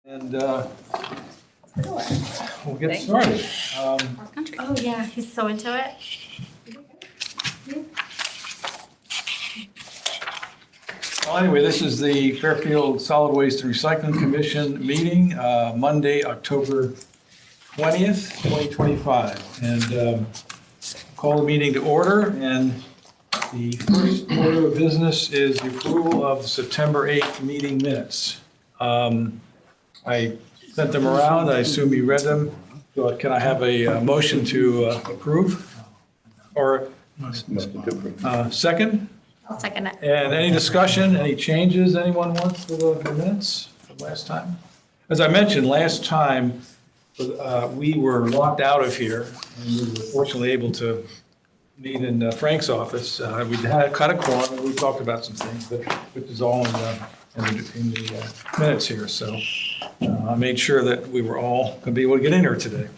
And we'll get started. Oh, yeah, he's so into it. Well, anyway, this is the Fairfield Solid Waste and Recycling Commission meeting, Monday, October 20th, 2025. And call the meeting to order. And the first order of business is the approval of the September 8th meeting minutes. I sent them around. I assume you read them. So can I have a motion to approve? Or second? I'll second it. And any discussion, any changes anyone wants for the minutes from last time? As I mentioned, last time, we were locked out of here, and we were fortunately able to meet in Frank's office. We had cut a quorum, and we talked about some things, but which is all in the minutes here. So I made sure that we were all going to be able to get in here today.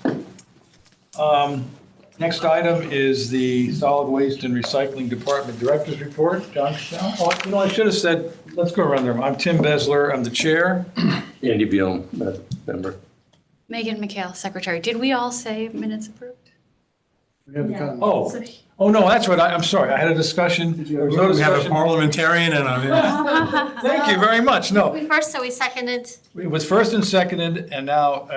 Next item is the Solid Waste and Recycling Department Director's Report. John Cassell? Oh, I should have said, let's go around there. I'm Tim Besler, I'm the chair. Andy Beal, member. Megan McHale, secretary. Did we all say minutes approved? Oh, no, that's right, I'm sorry, I had a discussion. There was no We have a discussion. parliamentarian and I Thank you very much, no. We first, so we seconded. It was first and seconded, and now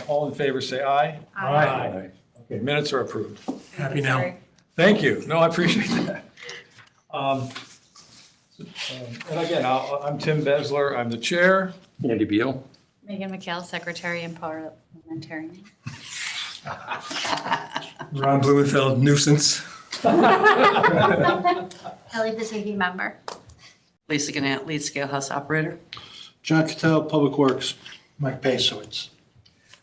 all in favor say aye. Aye. Okay, minutes are approved. Happy now. Sorry. Thank you, no, I appreciate that. And again, I'm Tim Besler, I'm the chair. Andy Beal. Megan McHale, secretary and parliamentarian. Ron Blumenfeld, nuisance. Ellie, the TV member. Lisa Gannett, lead scale house operator. John Cattell, Public Works. Mike Pasowitz.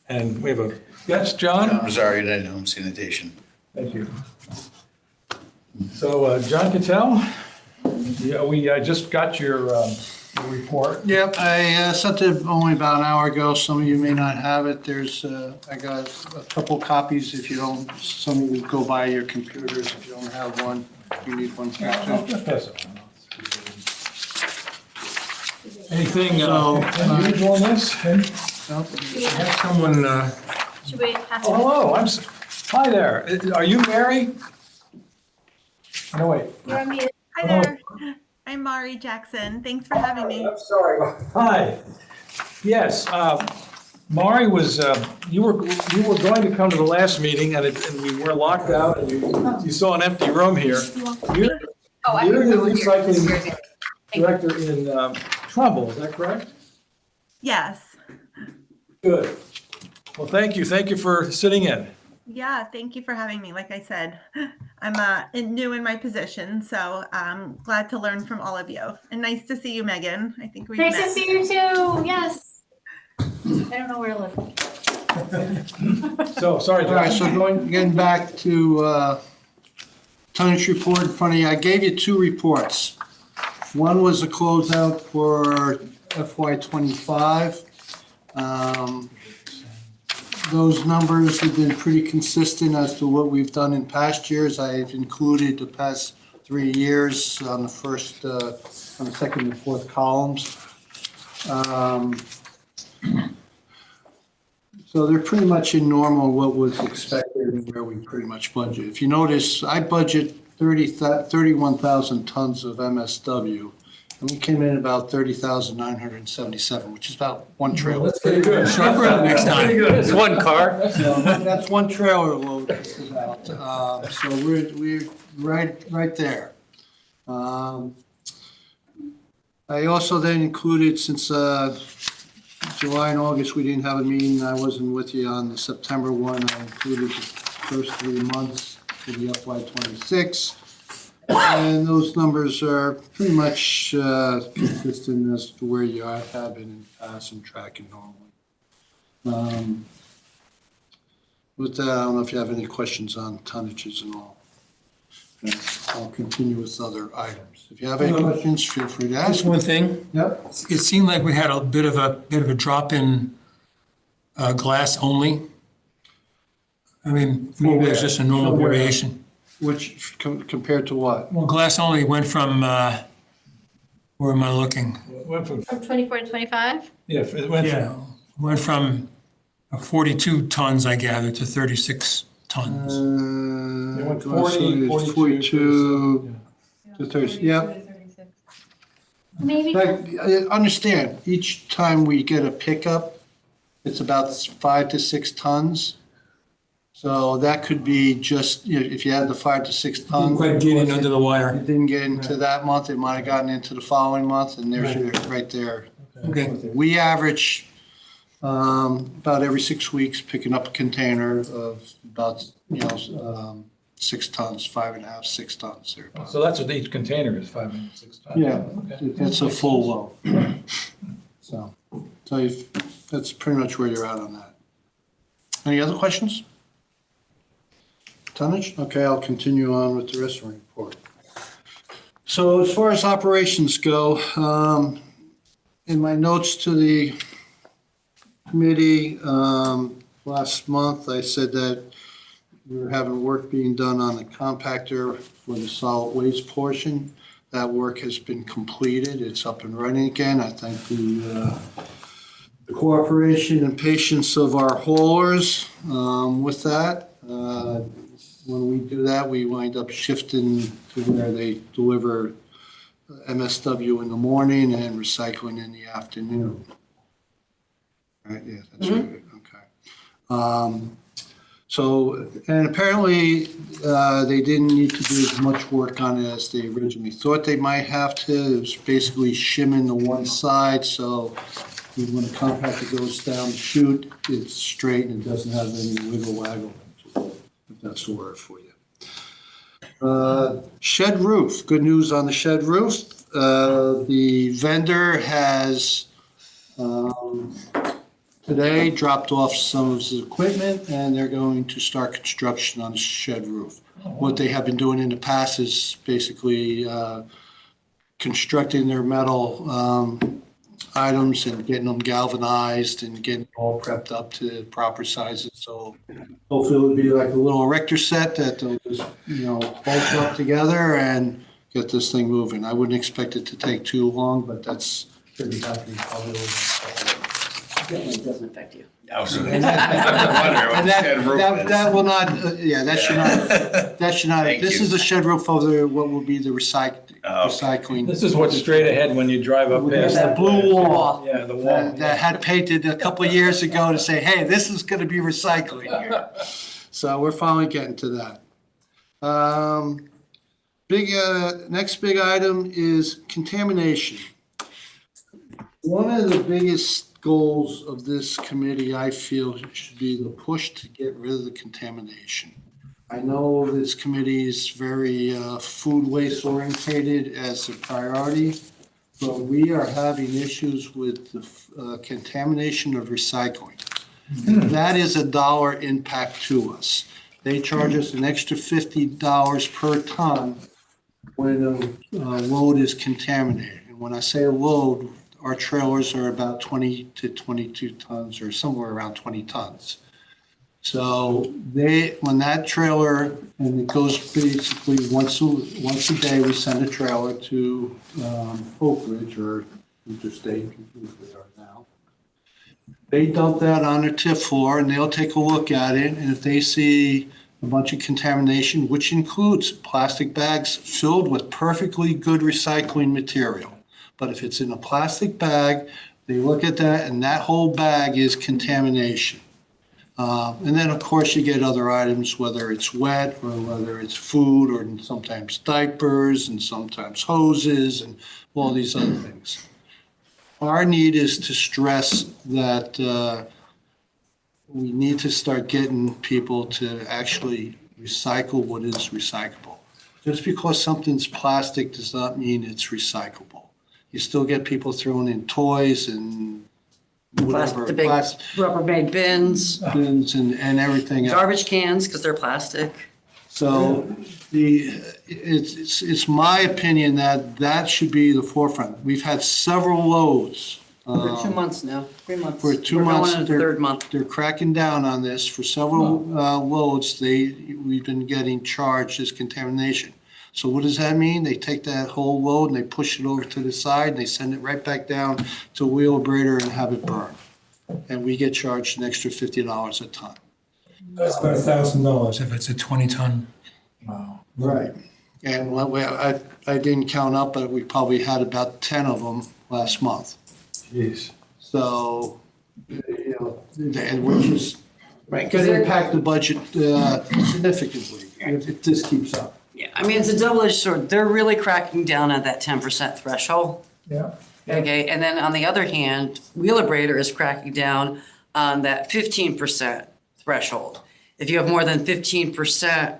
And we have a, yes, John? Rosario United Home Sanitation. Thank you. So, John Cattell, yeah, we just got your report. Yep, I sent it only about an hour ago. Some of you may not have it. I got a couple copies if you don't, some of you go by your computers if you don't have one. You need one. Anything So, unusual on this? Have someone, Should we have Oh, to? hello, hi there. Are you Mary? No, wait. You're on mute. Hi there. I'm Mari Jackson. Thanks for having me. I'm sorry. Hi. Yes, Mari was, you were going to come to the last meeting and we were locked out and you saw an empty room here. You're the recycling director in Trumbull, is that correct? Yes. Good. Well, thank you. Thank you for sitting in. Yeah, thank you for having me. Like I said, I'm new in my position, so I'm glad to learn from all of you. And nice to see you, Megan. I think we Nice to met. see you too, yes. I don't know where to live. So, sorry, All right, so John. getting back to tonnage report in front of you, I gave you two reports. One was a closeout for FY '25. Those numbers have been pretty consistent as to what we've done in past years. I've included the past 3 years on the first, on the second and fourth columns. So they're pretty much in normal what was expected and where we pretty much budget. If you notice, I budget 31,000 tons of MSW, and we came in about 30,977, which is about one trailer. That's pretty good. sharper up next time. Pretty good. It's one car. So that's one trailer load, just about. So we're right there. I also then included, since July and August, we didn't have a meeting, I wasn't with you on the September one, I included the first 3 months for the FY '26. And those numbers are pretty much consistent as to where you have been in the past and tracking normally. With that, I don't know if you have any questions on tonnages and all. I'll continue with other items. If you have any questions, feel free to ask. Just one thing. Yep. It seemed like we had a bit of a drop in glass only. I mean, maybe it's just a normal Somewhere. variation. Which, compared to what? Well, glass only went from, where am I looking? It went from, From 24 to 25? yeah, it went Yeah, from Went from 42 tons, I gather, to 36 tons. They went Go on, so 40, it's 42, 42 to 30, yeah. Maybe. Understand, each time we get a pickup, it's about 5 to 6 tons. So that could be just, if you had the 5 to 6 tons. Didn't quite get in under the It wire. didn't get into that month, it might have gotten into the following month, and there's your, right there. Okay. We average about every 6 weeks picking up a container of about, 6 tons, 5.5, 6 tons there. So that's what each container is, 5 and 6 tons. Yeah, Okay. it's a full load. So that's pretty much where you're at on that. Any other questions? Tonnage? Okay, I'll continue on with the rest of the report. So as far as operations go, in my notes to the committee last month, I said that we were having work being done on the compactor for the solid waste portion. That work has been completed. It's up and running again. I thank the cooperation and patience of our haulers with that. When we do that, we wind up shifting to where they deliver MSW in the morning and recycling in the afternoon. Right, yeah, that's right, okay. So, and apparently, they didn't need to do as much work on it as they originally thought they might have to. It was basically shimming the one side, so when the compactor goes down the chute, it's straight and it doesn't have any wiggle waggle. If that's the word for you. Shed roof, good news on the shed roof. The vendor has today dropped off some of his equipment and they're going to start construction on the shed roof. What they have been doing in the past is basically constructing their metal items and getting them galvanized and getting all prepped up to proper sizes. So hopefully it'll be like a little erector set that they'll just, bolt up together and get this thing moving. I wouldn't expect it to take too long, but that's should be happening probably over. It doesn't affect you. And that will not, that should not, Thank this you. is a shed roof over what will be the recycling. This is what's straight ahead when you drive up past The blue wall. Yeah, the wall. That had painted a couple of years ago to say, hey, this is gonna be recycling here. So we're finally getting to that. Next big item is contamination. One of the biggest goals of this committee, I feel, should be the push to get rid of the contamination. I know this committee is very food waste orientated as a priority, but we are having issues with the contamination of recycling. That is a dollar impact to us. They charge us an extra $50 per ton when a load is contaminated. And when I say a load, our trailers are about 20 to 22 tons or somewhere around 20 tons. So when that trailer, and it goes basically once a day, we send a trailer to Oak Ridge or Interstate, which we are now. They dump that on their tip floor and they'll take a look at it. And if they see a bunch of contamination, which includes plastic bags filled with perfectly good recycling material. But if it's in a plastic bag, they look at that and that whole bag is contamination. And then, of course, you get other items, whether it's wet or whether it's food or sometimes diapers and sometimes hoses and all these other things. Our need is to stress that we need to start getting people to actually recycle what is recyclable. Just because something's plastic does not mean it's recyclable. You still get people throwing in toys and whatever. The big Rubbermaid bins, Bins and everything else. garbage cans, because they're plastic. So it's my opinion that should be the forefront. We've had several loads. For 2 months now, 3 months. For 2 We're months. going into the third month. They're cracking down on this. For several loads, we've been getting charged as contamination. So what does that mean? They take that whole load and they push it over to the side and they send it right back down to Wheelabrator and have it burned. and we get charged an extra $50 a ton. That's about $1,000 if it's a 20-ton. Right. And I didn't count up, but we probably had about 10 of them last month. Jeez. So, you know, and which is going to impact the budget significantly if this keeps up. Yeah, I mean, it's a double-edged sword. They're really cracking down at that 10% threshold. Yeah. Okay, and then on the other hand, Wheelabrator is cracking down on that 15% threshold. If you have more than 15%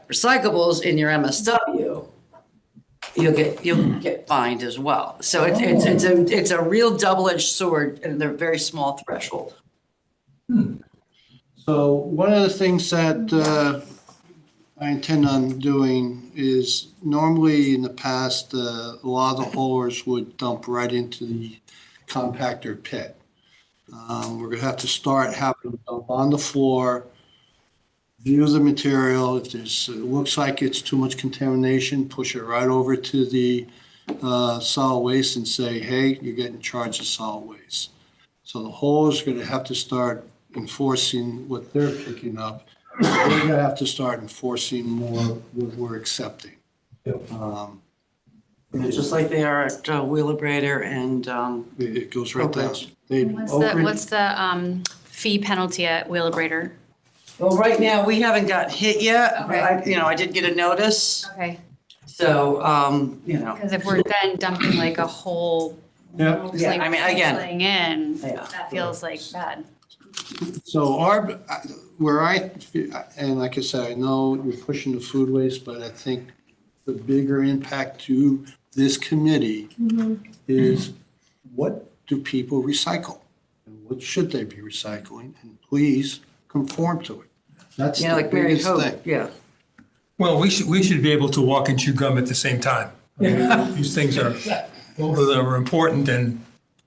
recyclables in your MSW, you'll get fined as well. So it's a real double-edged sword, and they're very small threshold. So one of the things that I intend on doing is normally in the past, a lot of the haulers would dump right into the compactor pit. We're gonna have to start having them dump on the floor, view the material. If it looks like it's too much contamination, push it right over to the solid waste and say, hey, you're getting charged of solid waste. So the haulers are gonna have to start enforcing what they're picking up. We're gonna have to start enforcing more what we're accepting. Just like they are at Wheelabrator and It goes right down. Oak They- What's the fee penalty at Wheelabrator? well, right now, we haven't got hit yet, but Okay. I did get a notice. Okay, So, because if we're then dumping like a whole, Yeah. Yeah, like I mean, again- thing in, Yeah. that feels like bad. So and like I said, I know you're pushing the food waste, but I think the bigger impact to this committee is what do people recycle? And what should they be recycling? And please conform to it. That's yeah, the like Mary biggest Hope, thing. yeah. Well, we should be able to walk and chew gum at the same time. I mean, these things are, although they're important, and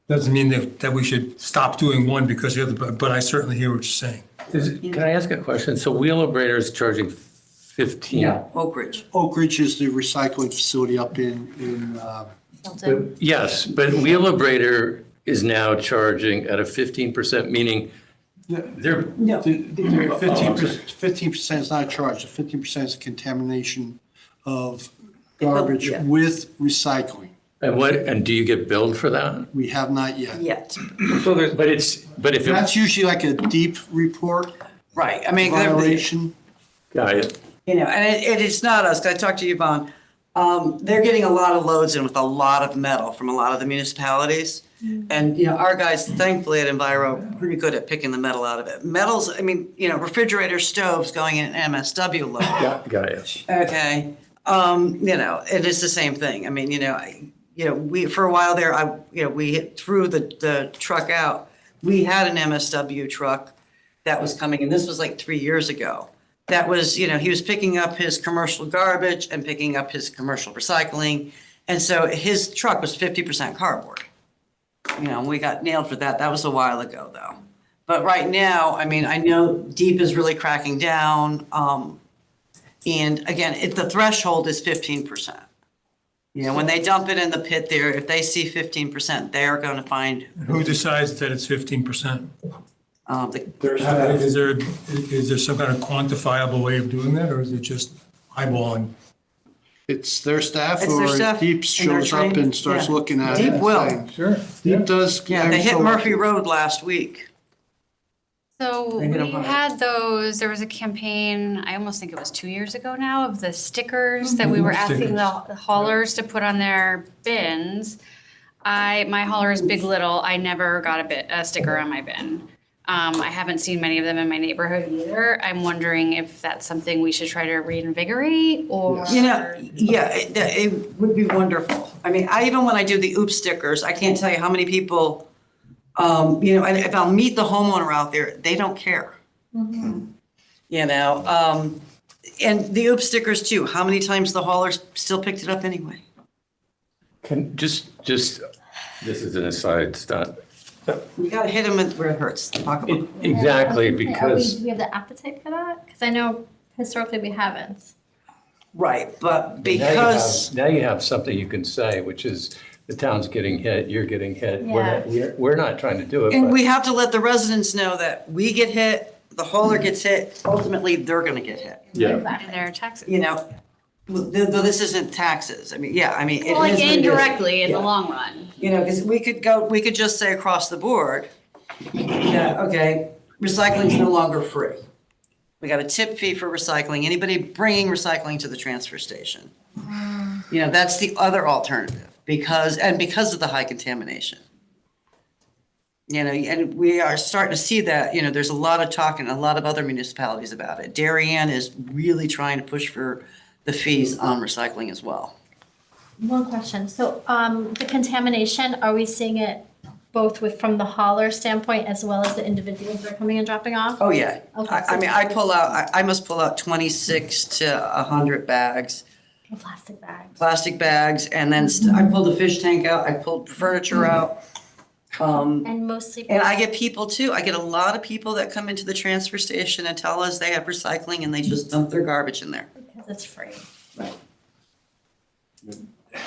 doesn't mean that we should stop doing one because the other, but I certainly hear what you're saying. Can I ask a question? So Wheelabrator is charging 15? Oak Ridge. Oak Ridge is the recycling facility up in Hilton. Yes, but Wheelabrator is now charging at a 15%, meaning they're, No. 15% is not a charge. The 15% is contamination of garbage Yeah. with recycling. and do you get billed for that? We have not yet. Yet, So there's, but if it, That's usually like a deep report right, I mean, violation. got it. you know, and it's not us, 'cause I talked to Yvonne. They're getting a lot of loads in with a lot of metal from a lot of the municipalities. And, you know, our guys, thankfully at Enviro, are pretty good at picking the metal out of it. Metals, I mean, you know, refrigerator stoves going in an MSW load. Got it. Okay, you know, it is the same thing. I mean, we, for a while there, we threw the truck out. We had an MSW truck that was coming, and this was like 3 years ago. That was, he was picking up his commercial garbage and picking up his commercial recycling. And so his truck was 50% cardboard. We got nailed for that. That was a while ago, though. But right now, I mean, I know Deep is really cracking down. And again, the threshold is 15%. When they dump it in the pit there, if they see 15%, they are going to find. Who decides that it's 15%? The Is there some kind of quantifiable way of doing that, or is it just eyeballing? It's their staff It's their or staff, Deep and they're shows up trained, and starts yeah. looking at it. Deep and will. saying- Sure. Deep does. Yeah, they hit show up. Murphy Road last week. So They hit 'em we hard. had those, there was a campaign, I almost think it was 2 years ago now, of the stickers that we were asking the haulers to put on their bins. My hauler is Big Little, I never got a sticker on my bin. I haven't seen many of them in my neighborhood either. I'm wondering if that's something we should try to reinvigorate or. Yeah, it would be wonderful. I mean, even when I do the OOP stickers, I can't tell you how many people, and if I'll meet the homeowner out there, they don't care. And the OOP stickers too, how many times the haulers still picked it up anyway? Can just this is an aside, Scott. You gotta hit them where it hurts, the pocketbook. Exactly, because Do we have the appetite for that? Because I know historically we haven't. Right, but because, now you have something you can say, which is the town's getting hit, you're getting hit. Yeah. We're not trying to do it, And but we have to let the residents know that we get hit, the hauler gets hit, ultimately, they're gonna get hit. yeah. And their taxes. You know, though this isn't taxes. I mean, yeah, I mean. it Well, like is what it is. indirectly in the Yeah. long run. You know, because we could just say across the board, yeah, okay, recycling's no longer free. We got a tip fee for recycling, anybody bringing recycling to the transfer station. You know, that's the other alternative, because of the high contamination. You know, and we are starting to see that, you know, there's a lot of talk in a lot of other municipalities about it. Darien is really trying to push for the fees on recycling as well. One question. So, the contamination, are we seeing it both from the hauler standpoint as well as the individuals that are coming and dropping off? Oh, yeah. Okay, I mean, I must pull out 26 to 100 bags, Plastic bags. plastic bags, and then I pulled the fish tank out, I pulled furniture out. And mostly. And I get people too, I get a lot of people that come into the transfer station and tell us they have recycling and they just dump their garbage in there. Because it's free.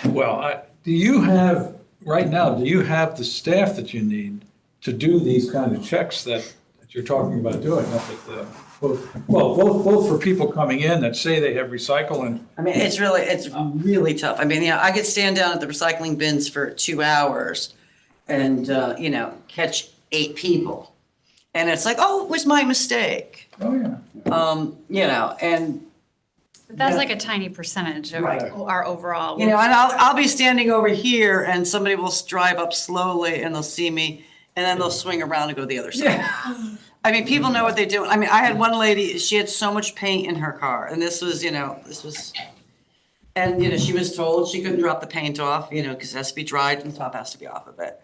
Well, do you have, right now, do you have the staff that you need to do these kind of checks that you're talking about doing? Both for people coming in that say they have recycle and, I mean, it's really tough. I mean, you know, I could stand down at the recycling bins for 2 hours and, you know, catch 8 people. And it's like, oh, it was my mistake. oh, yeah. You know, and, But that's Yeah. like a tiny percentage of Right. our overall. you know, and I'll be standing over here and somebody will drive up slowly and they'll see me and then they'll swing around and go the other side. I mean, people know what they're doing. I mean, I had one lady, she had so much paint in her car and this was, and, you know, she was told she couldn't drop the paint off, you know, because it has to be dried and the top has to be off of it.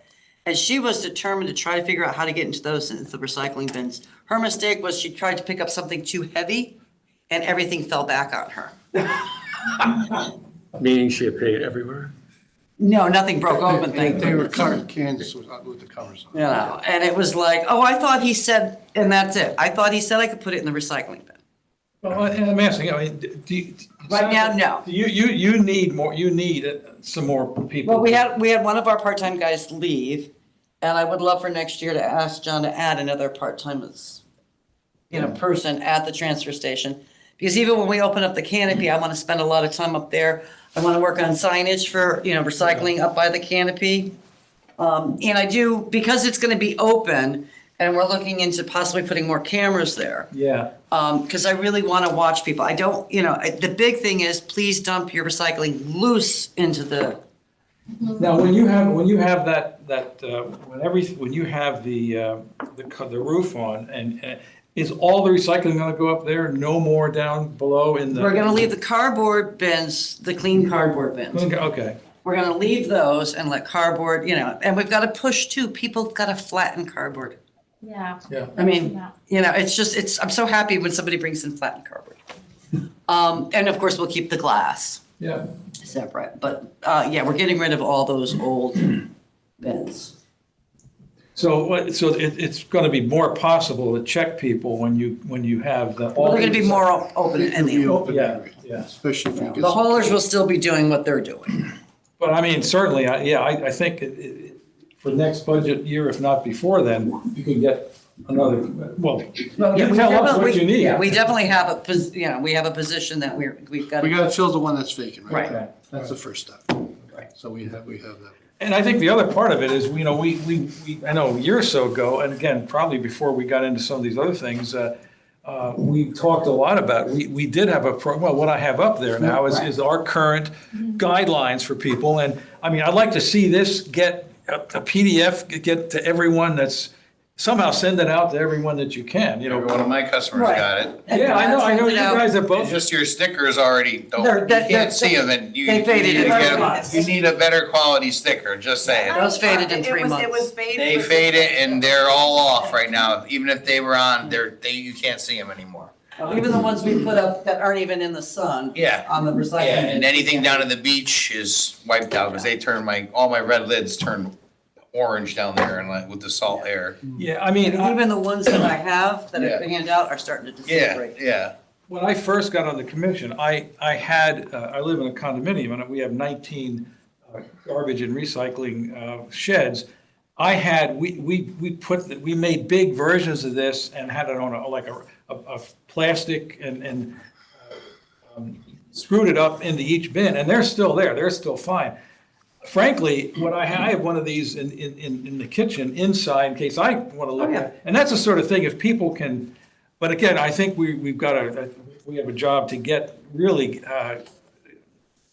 And she was determined to try to figure out how to get into the recycling bins. Her mistake was she tried to pick up something too heavy and everything fell back on her. Meaning she had paid everywhere? No, nothing broke open, thank They were goodness. covered cans with the covers on. You know, and it was like, oh, I thought he said, and that's it. I thought he said I could put it in the recycling bin. Well, and I'm asking, I mean, do you? Right now, no. You need more, you need some more people. Well, we had one of our part-time guys leave, and I would love for next year to ask John to add another part-time, person at the transfer station. Because even when we open up the canopy, I want to spend a lot of time up there. I want to work on signage for, recycling up by the canopy. And I do, because it's going to be open, and we're looking into possibly putting more cameras there. Yeah. Because I really want to watch people. I don't, the big thing is, please dump your recycling loose into the. Now, when you have when you have the roof on, and is all the recycling going to go up there? No more down below in the? We're going to leave the cardboard bins, the clean cardboard bins. Okay. We're going to leave those and let cardboard, and we've got to push too. People got to flatten cardboard. Yeah. Yeah. I mean, I'm so happy when somebody brings in flattened cardboard. And of course, we'll keep the glass Yeah. separate. But we're getting rid of all those old bins. So it's going to be more possible to check people when you have the. Well, they're going to be more open in the Open Yeah, area, yeah. especially if you get. The haulers will still be doing what they're doing. But I mean, certainly, I think for next budget year, if not before then, you can get another, well, you tell us what you need. Yeah, we definitely have we have a position that we've got. We gotta fill the one that's vacant, right? Right. That's the first step. Right. So we have that. And I think the other part of it is, we I know a year or so ago, and again, probably before we got into some of these other things, we talked a lot about, we did have what I have up there now is our current guidelines for people. And I mean, I'd like to see this get a PDF, get to everyone somehow send it out to everyone that you can, One of my customers Right. got it. Yeah, I know you guys have It's both. just your stickers already, you They're- can't see them, and you they need faded to in get 3 them. months. You need a better quality sticker, just saying. Those faded in 3 months. They faded and they're all off right now. Even if they were on, you can't see them anymore. Even the ones we put up that aren't even in the sun. Yeah. On the recycling. Yeah, and anything down at the beach is wiped out, because they turn all my red lids turn orange down there and with the salt air. Yeah, I mean, Even the ones that I have that I hand out are starting to Yeah, disintegrate. yeah. when I first got on the commission, I live in a condominium and we have 19 garbage and recycling sheds, we made big versions of this and had it on a plastic and screwed it up into each bin, and they're still there, they're still fine. Frankly, I have one of these in the kitchen inside in case I want to look at it. And that's the sort of thing, if people can, but again, I think we have a job to really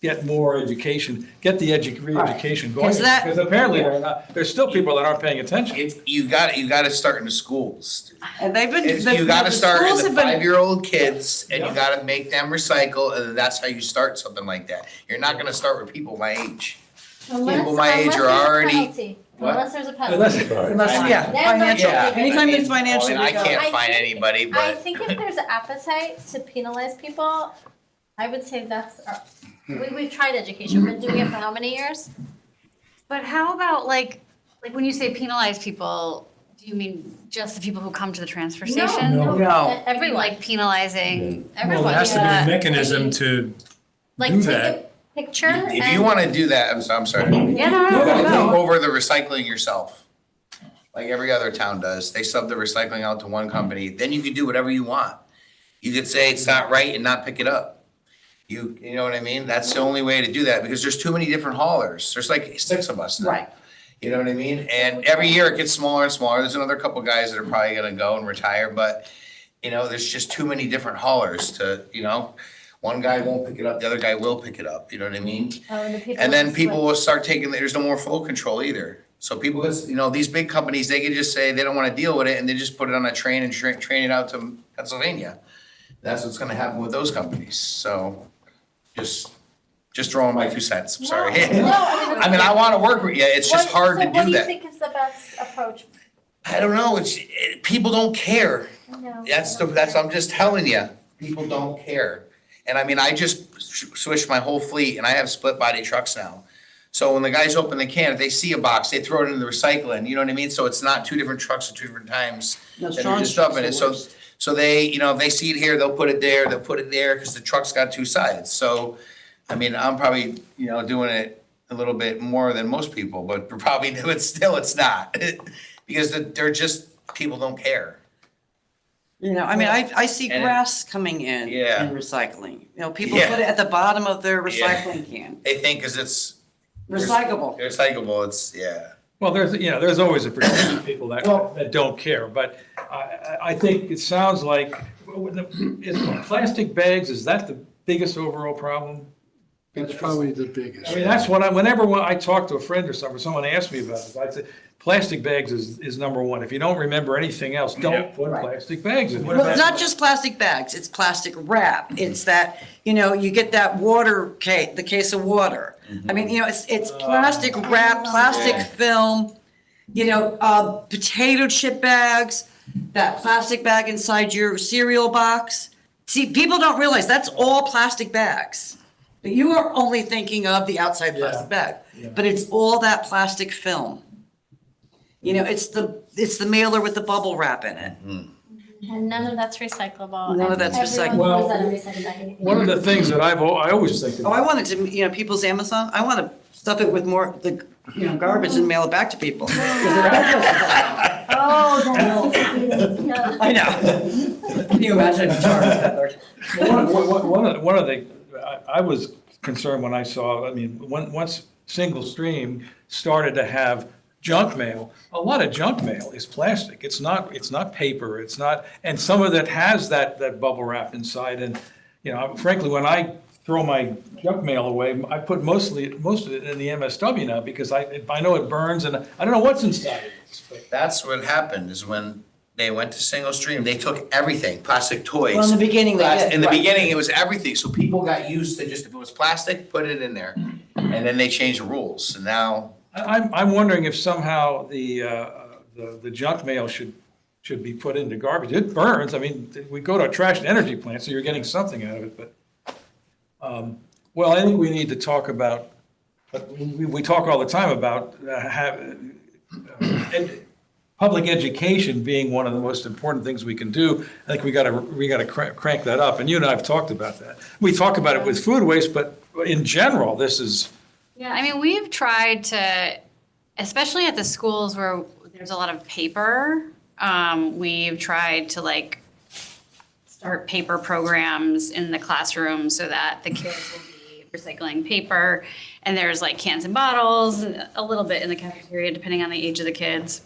get more education, get the re-education going. Because apparently there's still people that aren't paying attention. You gotta start in the schools. And they've been. You gotta start in schools the have been- 5-year-old kids, and Yeah. you gotta make them recycle, and that's how you start something like that. You're not gonna start with people my age. People my age are already. What? Unless there's a penalty. Unless, yeah, Then financial, they'll- anytime there's Well, financial. I you go. can't I find think- anybody, I but think if there's an appetite to penalize people, I would say we've tried education, we've been doing it for how many years? But how about like when you say penalize people, do you mean just the people who come to the transfer station? No. Everyone, Like penalizing Well, everyone. there has to be yeah. a mechanism to Like do take that. a picture if and- you wanna do that, I'm sorry. Yeah, no, You no, gotta no. take over the recycling yourself, like every other town does. They sub the recycling out to one company, then you can do whatever you want. You could say it's not right and not pick it up. You know what I mean? That's the only way to do that, because there's too many different haulers. There's like 6 of us now. Right. You know what I mean? And every year it gets smaller and smaller. There's another couple guys that are probably gonna go and retire, but, there's just too many different haulers to, one guy won't pick it up, the other guy will pick it up, you know what I mean? Oh, and the people And then just people like- will start taking, there's no more flow control either. So people, these big companies, they can just say they don't wanna deal with it, and they just put it on a train and train it out to Pennsylvania. That's what's gonna happen with those companies, so just throwing my 2 cents, I'm sorry. No, I mean, I wanna work with you, it's just hard to So what do do you that. think is the best approach? I don't know, people don't care. No. I'm just telling you, people don't care. And I mean, I just switched my whole fleet and I have split body trucks now. So when the guys open the can, if they see a box, they throw it in the recycling, you know what I mean? So it's not 2 different trucks at 2 different times No, that are Sean's just dumping truck's it. the So, worst. so they, if they see it here, they'll put it there, because the truck's got 2 sides. So, I mean, I'm probably, doing it a little bit more than most people, but probably do it still, it's not. Because they're just, people don't care. I mean, I see And it- grass coming in Yeah. recycling. People Yeah. put it at the bottom of their Yeah. recycling can. They think because it's Recyclable. recyclable, it's, yeah. Well, there's always a percentage of people that don't care, but I think it sounds like, plastic bags, is that the biggest overall problem? That's probably the biggest. I mean, that's whenever I talk to a friend or something, someone asks me about it, I say, plastic bags is number one. If you don't remember anything else, don't put plastic bags in. Well, it's not just plastic bags, it's plastic wrap. It's that, you get that the case of water. I mean, it's plastic wrap, plastic film, potato chip bags, that plastic bag inside your cereal box. See, people don't realize that's all plastic bags. But you are only thinking of the outside plastic bag, but it's all that plastic film. It's the mailer with the bubble wrap in it. And none of that's recyclable. None of that's Everyone recyclable. throws out a recycling bag. One of the things that I always think Oh, I about, wanted to, people's Amazon, I want to stuff it with more, garbage and mail it back to people. Oh, that's, yeah. I know. Can you imagine if you charged that? one of the, I was concerned when I saw, once single stream started to have junk mail, a lot of junk mail is plastic. It's not paper, it's not, and some of it has that bubble wrap inside. And, frankly, when I throw my junk mail away, I put most of it in the MSW now because I know it burns and I don't know what's inside it. That's what happened, is when they went to single stream, they took everything, plastic toys. Well, in the beginning, they did, In the right. beginning, it was everything, so people got used to just, if it was plastic, put it in there. And then they changed the rules, and now, I'm wondering if somehow the junk mail should be put into garbage. It burns. I mean, we go to a trash and energy plant, so you're getting something out of it, but, well, I think we need to talk about, but we talk all the time about public education being one of the most important things we can do. I think we gotta crank that up, and you and I have talked about that. We talk about it with food waste, but in general, this is Yeah, I mean, we've tried to, especially at the schools where there's a lot of paper, we've tried to like start paper programs in the classroom so that the kids will be recycling paper. And there's like cans and bottles, and a little bit in the cafeteria, depending on the age of the kids.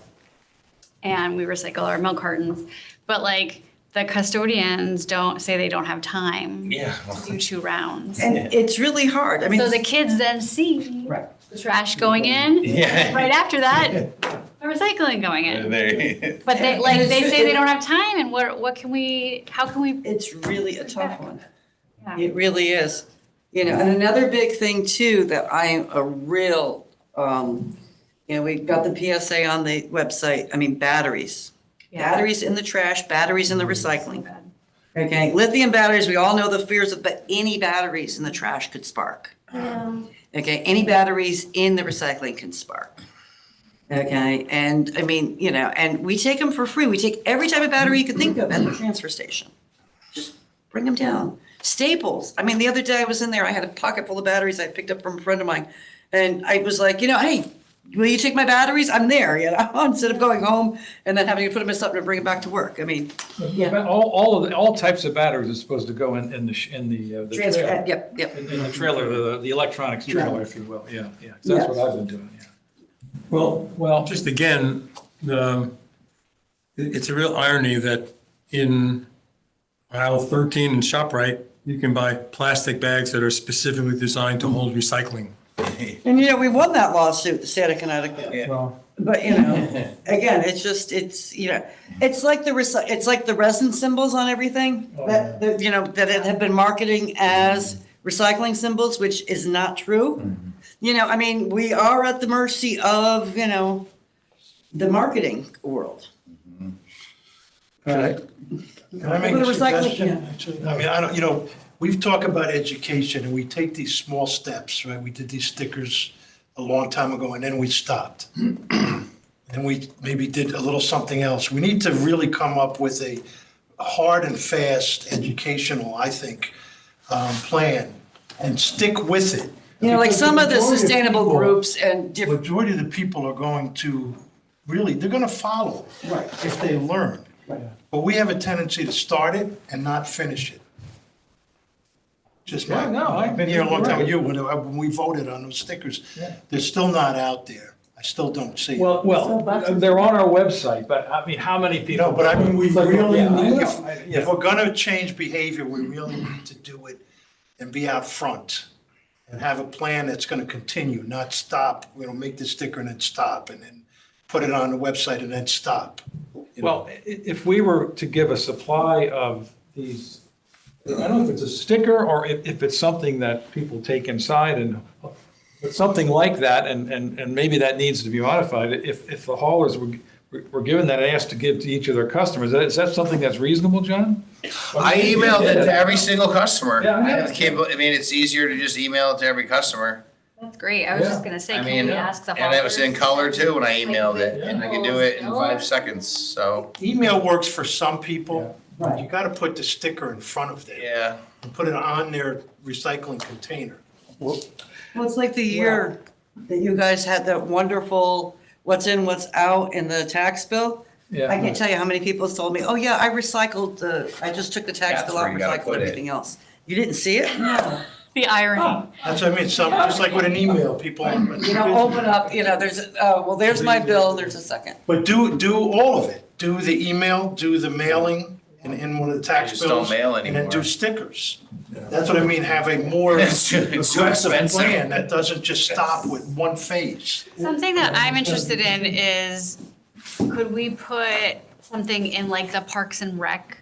And we recycle our milk cartons. But like the custodians they don't have time Yeah. to do 2 rounds. And it's really hard. I mean. So the kids then see Right. the trash going in. Yeah. Right after that, the recycling going in. There. But they, And like, it's- they say they don't have time, and how can we? It's really a tough one. Yeah. It really is. You know, and another big thing too, that I am a real, we got the PSA on the website, I mean, batteries. Batteries in the trash, batteries in the recycling. Okay, lithium batteries, we all know the fears of, but any batteries in the trash could spark. Okay, any batteries in the recycling can spark. Okay, and I mean, and we take them for free. We take every type of battery you can think of at the transfer station. Just bring them down. Staples. I mean, the other day I was in there, I had a pocket full of batteries I picked up from a friend of mine. And I was like, hey, will you take my batteries? I'm there, instead of going home and then having to put them in something and bring it back to work. I mean, But all types of batteries are supposed to go in the transfer, trailer. yep. In the trailer, the electronics trailer, if you will, yeah. So that's what I've been doing, yeah. Well, just again, it's a real irony that in aisle 13 in ShopRite, you can buy plastic bags that are specifically designed to hold recycling. And we won that lawsuit, the state of Connecticut. Yeah. Well, But again, it's like it's like the resin symbols on everything that it have been marketing as recycling symbols, which is not true. I mean, we are at the mercy of the marketing world. Can I make With a the recycling, suggestion? Actually, I mean, I don't, we've talked about education and we take these small steps, right? We did these stickers a long time ago and then we stopped. And we maybe did a little something else. We need to really come up with a hard and fast educational, I think, plan and stick with it. Like Because some of the majority of sustainable people- groups and different. Majority of the people are going to, really, they're gonna follow. Right. If they learn. But we have a tendency to start it and not finish it. Just my, Yeah, no, I've been here a long time with you're you, when we voted on those stickers. Yeah. They're still not out there. I still don't see it. Well, they're on our website, but I mean, how many people? No, but I mean, we It's like, really yeah, I need, know, if we're gonna change behavior, we really need to do it and be out front. And have a plan that's gonna continue, not stop, make the sticker and then stop, and then put it on the website and then stop. Well, if we were to give a supply of these, I don't know if it's a sticker or if it's something that people take inside and, but something like that, and maybe that needs to be modified. If the haulers were given that, asked to give to each of their customers, is that something that's reasonable, John? I emailed it to every single customer. Yeah, I have the I mean, it's easier to just email it to every customer. That's great. I was just gonna say, I can mean, we ask the and it was in haulers? color too when I emailed it, and I could do it in 5 seconds, so, Email works for some people. Right. You gotta put the sticker in front of them yeah. and put it on their recycling container. Well, it's like the year that you guys had that wonderful what's in, what's out in the tax bill. Yeah. I can't tell you how many people told me, oh yeah, I just took the tax That's bill out where and you gotta recycled put it. everything else. You didn't see it? No. The irony. That's what I mean, just like with an email, people. Open up, there's my bill, there's a second. But do all of it. Do the email, do the mailing in one of the tax I just don't bills. mail And then anymore. do stickers. That's what I mean, have a more It's too aggressive expensive. plan that doesn't just stop with one phase. Something that I'm interested in is, could we put something in like the Parks and Rec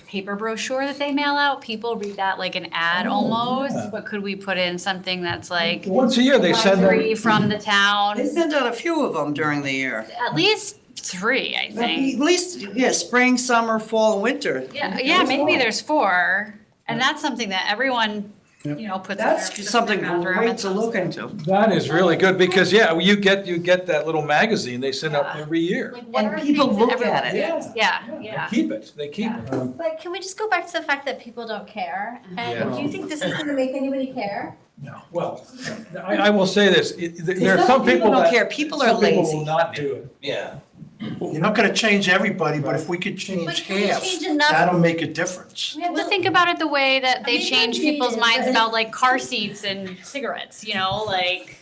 paper brochure that they mail out? People read that like an ad almost, but could we put in something that's like Once a year, they send free them, from the town? They send out a few of them during the year. At least 3, I At think. least, spring, summer, fall, and winter. Yeah, maybe there's 4, and that's something that everyone, puts in their That's something bathroom great and to look into. that is really good, because, you get that little magazine they send out Yeah. every year. Like, what And are people things that look at everyone- it. Yeah. They keep it. But can we just go back to the fact that people don't care? And Yeah. do you think this is gonna make anybody care? No, well, I will say this, there are some people don't that. care. People are some people lazy. will not do it. Yeah. You're not gonna change everybody, but if we could But change can we half, change enough? that'll make a difference. We have to think about it the way that they mean, change maybe, people's minds but- about like car seats and cigarettes, you know, like.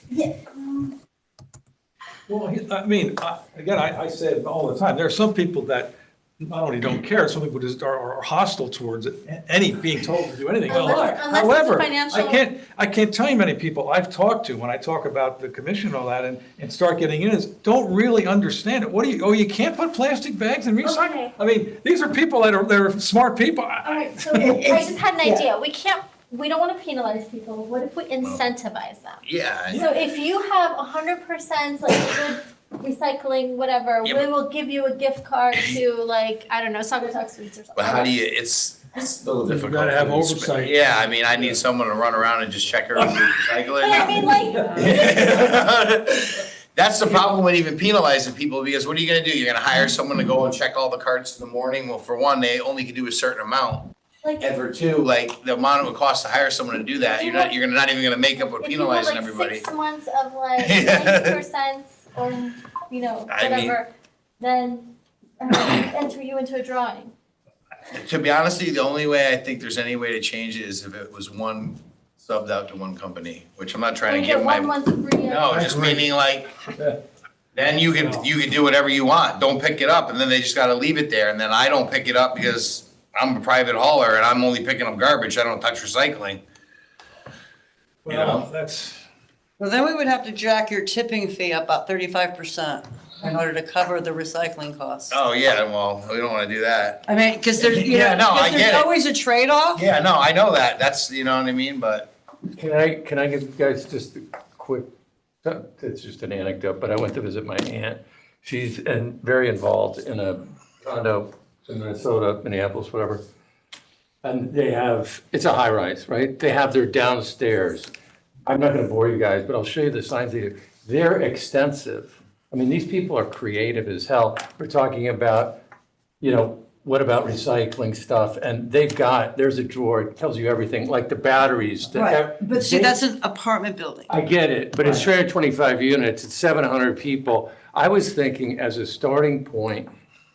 Well, I mean, again, I say it all the time, there are some people that not only don't care, some people just are hostile towards it, any, being told to do anything. Unless it's a However, financial- I can't tell you many people I've talked to when I talk about the commission and all that and start getting in is, don't really understand it. What do you, you can't put plastic bags in recycle? Okay. I mean, these are people they're smart people. All right, so I just had an idea. We don't want to penalize people. What if we incentivize them? Yeah. So if you have 100% like good recycling, whatever, Yeah, we but- will give you a gift card to like, I don't know, Saugatuck Sweets or something. But how do you, it's still difficult. gotta have to oversight. Yeah, I mean, I need someone to run around and just check everything recycling. But I mean, like, That's the problem with even penalizing people, because what are you gonna do? You're gonna hire someone to go and check all the carts in the morning? Well, for one, they only can do a certain amount. like. And for two, like, the amount it would cost to hire someone to do that, you're not even gonna make up with If you have penalizing like everybody. 6 months of like Yeah. 90% or, you know, I mean- whatever, then enter you into a drawing. To be honest with you, the only way I think there's any way to change it is if it was one subbed out to one company, which I'm not trying We to get give my. 1 month free. No, just meaning like, then you can do whatever you want, don't pick it up, and then they just gotta leave it there, and then I don't pick it up because I'm a private hauler and I'm only picking up garbage, I don't touch recycling. You know? Well, that's, Well, then we would have to jack your tipping fee up about 35% in order to cover the recycling costs. Oh, yeah, well, we don't wanna do that. I mean, because there's, you Yeah, know, no, I 'cause get there's it. always a trade-off. Yeah, no, I know that, that's, you know what I mean, but, Can I give you guys just a quick, it's just an anecdote, but I went to visit my aunt. She's very involved in a condo in Minnesota, Minneapolis, whatever. And they have, it's a high rise, right? They have their downstairs. I'm not gonna bore you guys, but I'll show you the signs here. They're extensive. I mean, these people are creative as hell. We're talking about, what about recycling stuff? And there's a drawer, it tells you everything, like the batteries. Right, but see, that's an apartment building. I get it, but it's 325 units, it's 700 people. I was thinking as a starting point,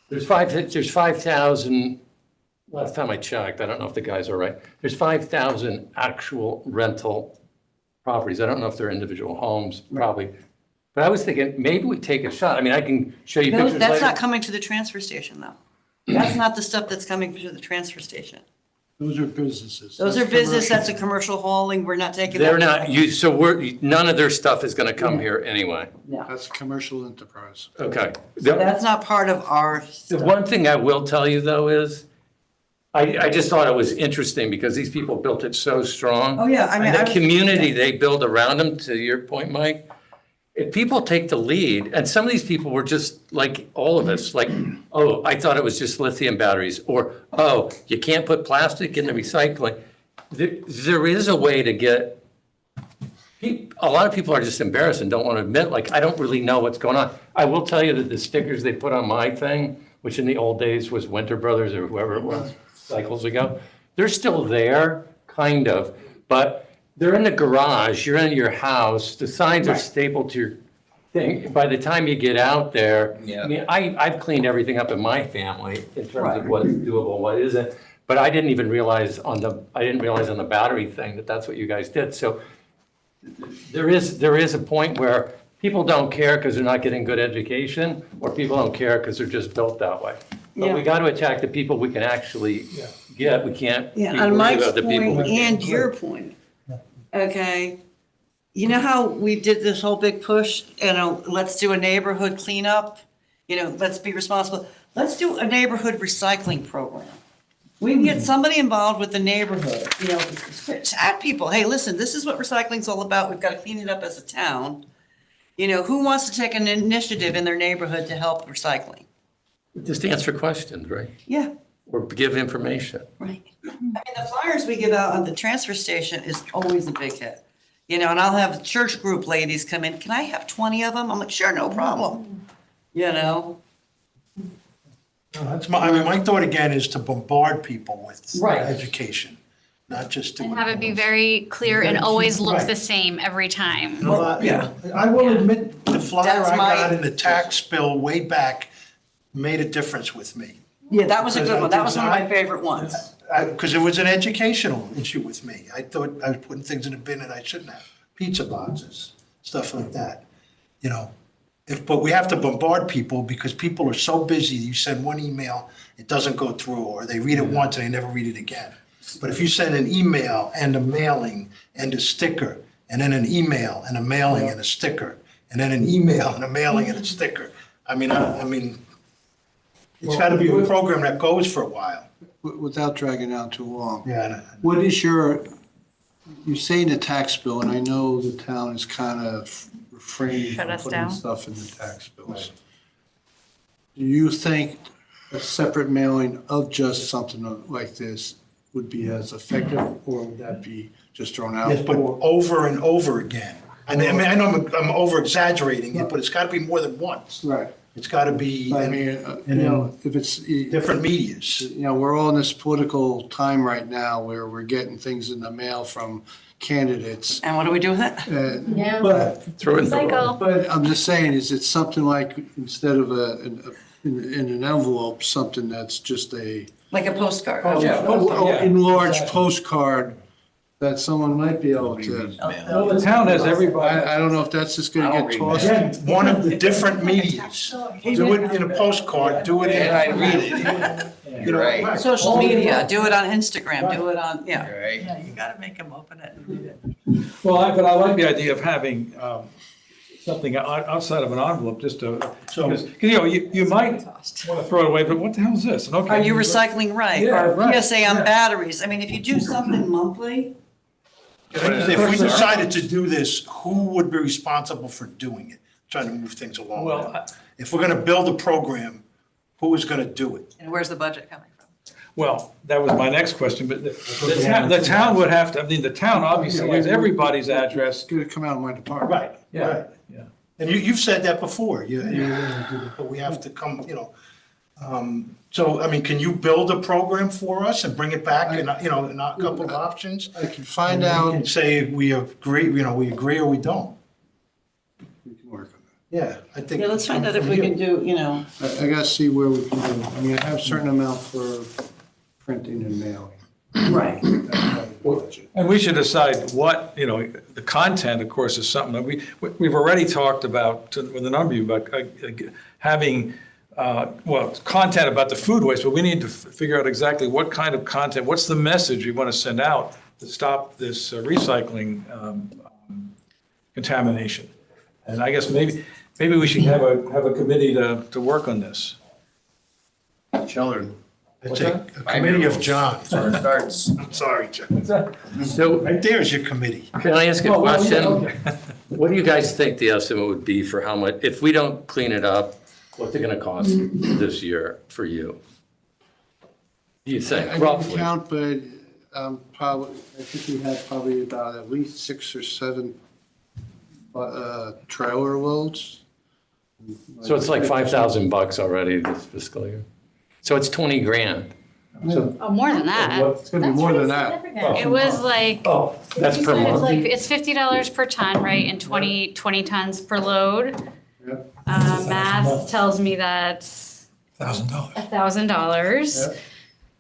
there's 5,000, last time I checked, I don't know if the guys are right, there's 5,000 actual rental properties. I don't know if they're individual homes, probably. But I was thinking, maybe we take a shot. I mean, I can show you pictures later. That's not coming to the transfer station, though. That's not the stuff that's coming to the transfer station. Those are businesses. Those are That's business, commercial. that's a commercial hauling, we're not taking that. They're not, none of their stuff is gonna come here anyway. That's a commercial enterprise. Okay. That's not part of our The stuff. one thing I will tell you though is, I just thought it was interesting because these people built it so strong. Oh, yeah, I mean, And the I- community they build around them, to your point, Mike, if people take the lead, and some of these people were just like all of us, like, oh, I thought it was just lithium batteries, or, oh, you can't put plastic in the recycling. There is a way to get, a lot of people are just embarrassed and don't want to admit, like, I don't really know what's going on. I will tell you that the stickers they put on my thing, which in the old days was Winter Brothers or whoever it was, cycles ago, they're still there, kind of, but they're in the garage, you're in your house, the signs are stapled to your thing. By the time you get out there, Yeah. I mean, I've cleaned everything up in my family in terms of what's doable, what isn't. But I didn't even realize on the battery thing that that's what you guys did. So there is a point where people don't care because they're not getting good education, or people don't care because they're just built that way. But we Yeah. got to attack the people we can actually get. We can't be Yeah, on worried Mike's about the people. point and your point, okay? You know how we did this whole big push, let's do a neighborhood cleanup? Let's be responsible. Let's do a neighborhood recycling program. We can get somebody involved with the neighborhood, chat people, hey, listen, this is what recycling's all about. We've got to clean it up as a town. Who wants to take an initiative in their neighborhood to help recycling? Just answer questions, right? Yeah. Or give information. Right. I mean, the flyers we give out on the transfer station is always a big hit. And I'll have church group ladies come in, can I have 20 of them? I'm like, sure, no problem. That's my thought again is to bombard people with Right. education. not just do it And have it be once. very clear and always look Right. the same every time. No, I will admit, the flyer That's I my- got in the tax bill way back made a difference with me. Yeah, that was a Because good I one. That did was one of my not- favorite ones. Because it was an educational issue with me. I thought I was putting things in a bin that I shouldn't have. Pizza boxes, stuff like that, you know. But we have to bombard people because people are so busy. You send one email, it doesn't go through, or they read it once and they never read it again. But if you send an email and a mailing and a sticker, and then an email and a mailing and a sticker, and then an email and a mailing and a sticker, I mean, it's got to be a program that goes for a while. Without dragging out too long. Yeah. What is you say in the tax bill, and I know the town is kind of refraining Shut from us putting down. stuff in the tax bills. Do you think a separate mailing of just something like this would be as effective, or would that be just thrown out? Yes, but over and over again. And I mean, I know I'm over exaggerating it, but it's got to be more than once. Right. It's got to be I mean, if it's, different medias. we're all in this political time right now where we're getting things in the mail from candidates. And what do we do with it? Yeah. But Throw it in the Cycle. But I'm just saying, is it something like, instead of in an envelope, something that's just a Like a postcard? enlarged postcard that someone might be able to, Well, the town has everybody. I don't know if that's just gonna get tossed. Again, one of the different medias. Do it in a postcard, do it in, I read it. You know, Right. Social media, do it on Instagram, do it on, yeah. Right? Yeah, you gotta make them open it and read it. Well, but I like the idea of having something outside of an envelope, just to, So- because, you might want to throw it away, but what the hell is this? And okay, Are you recycling right? Yeah, Or right, PSA on yeah. batteries? I mean, if you do something monthly, if we decided to do this, who would be responsible for doing it? Trying to move things along. Well, If we're going to build a program, who is going to do it? and where's the budget coming from? Well, that was my next question, but the town would have to, I mean, the town obviously has everybody's address. It's gonna come out of my department. Right, Yeah, right. yeah. And you've said that before, but we have to come, so, I mean, can you build a program for us and bring it back and, in a couple of options? I can find And out. we can say we agree, we agree or we don't. We can work on Yeah, I think. Yeah, let's find out if we can do, that. I gotta see where we can do, I mean, I have a certain amount for printing and mailing. right. And we should decide what, the content, of course, is something that we've already talked about with a number of you about having, content about the food waste, but we need to figure out exactly what kind of content, what's the message we want to send out to stop this recycling contamination. And I guess maybe we should have a committee to work on this. Children. It's a committee of John. That's where it starts. I'm sorry, John. So Right there's your committee. can I ask a Oh, well, question? okay. What do you guys think the estimate would be for how much, if we don't clean it up, what's it gonna cost this year for you? Do you I think didn't roughly? count, but I think we had probably about at least 6 or 7 trailer loads. So it's like $5,000 already this fiscal year. So it's 20 grand. So, Oh, more than that. It's gonna be more than that. It was like, oh, that's per it's like, month? it's $50 per ton, right, and 20 tons per load. Yep. Math tells me that's $1,000. $1,000. Yep.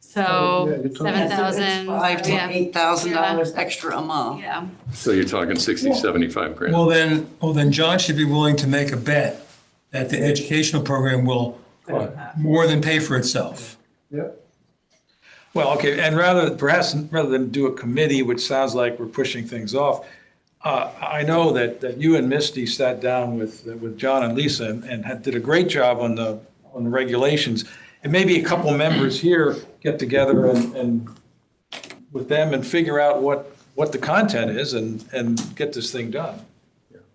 So Yeah, you're talking- 7,000, $5,000 to yeah, $8,000 extra a month. yeah. So you're talking 60, 75 grand. Well, then John should be willing to make a bet that the educational program will more than pay for itself. Yep. Well, okay, and rather than do a committee, which sounds like we're pushing things off, I know that you and Misty sat down with John and Lisa and did a great job on the regulations. And maybe a couple members here get together and with them and figure out what the content is and get this thing done.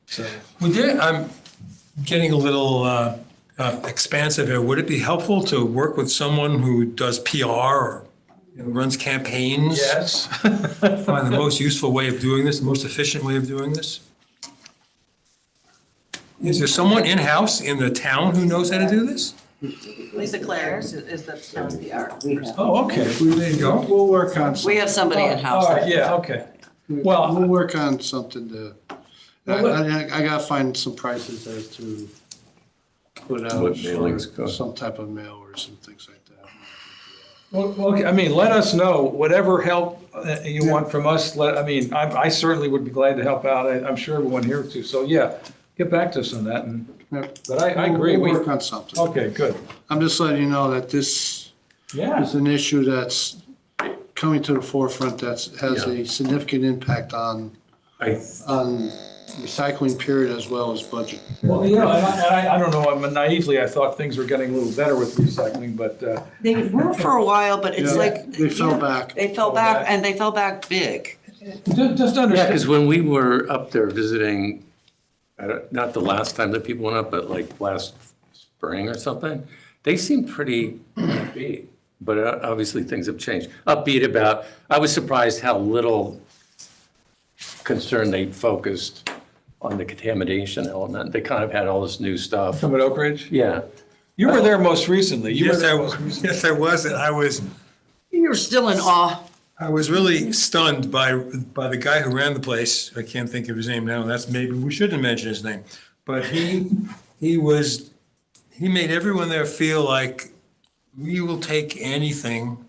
So, I'm getting a little expansive here. Would it be helpful to work with someone who does PR or runs campaigns? yes. Find the most useful way of doing this, the most efficient way of doing this? Is there someone in-house in the town who knows how to do this? Lisa Claire is the PR. Oh, okay. There you go. We'll work on We something. have somebody in-house. All right, yeah, okay. Well, We'll work on something to, I gotta find some prices as to put out What mailings for cost. some type of mailers and things like that. well, okay, I mean, let us know, whatever help you want from us, I certainly would be glad to help out. I'm sure everyone here too. So, yeah, get back to us on that. Yep. But I agree. We'll work on something. Okay, good. I'm just letting you know that this Yeah. is an issue that's coming to the forefront that has a significant impact on recycling period as well as budget. Well, and I don't know, naively, I thought things were getting a little better with recycling, but, They were for a while, but it's Yeah, like. they fell back. They fell back, and they fell back big. just Yeah, understand. because when we were up there visiting, not the last time that people went up, but like last spring or something, they seemed pretty upbeat. But obviously, things have changed. Upbeat about, I was surprised how little concern they focused on the contamination element. They kind of had all this new stuff. From at Oak Ridge? Yeah. You were there most recently. You were Yes, there I most was. recently. Yes, I was. And You're still in awe. I was really stunned by the guy who ran the place. I can't think of his name now. That's maybe, we shouldn't mention his name. But he made everyone there feel like we will take anything.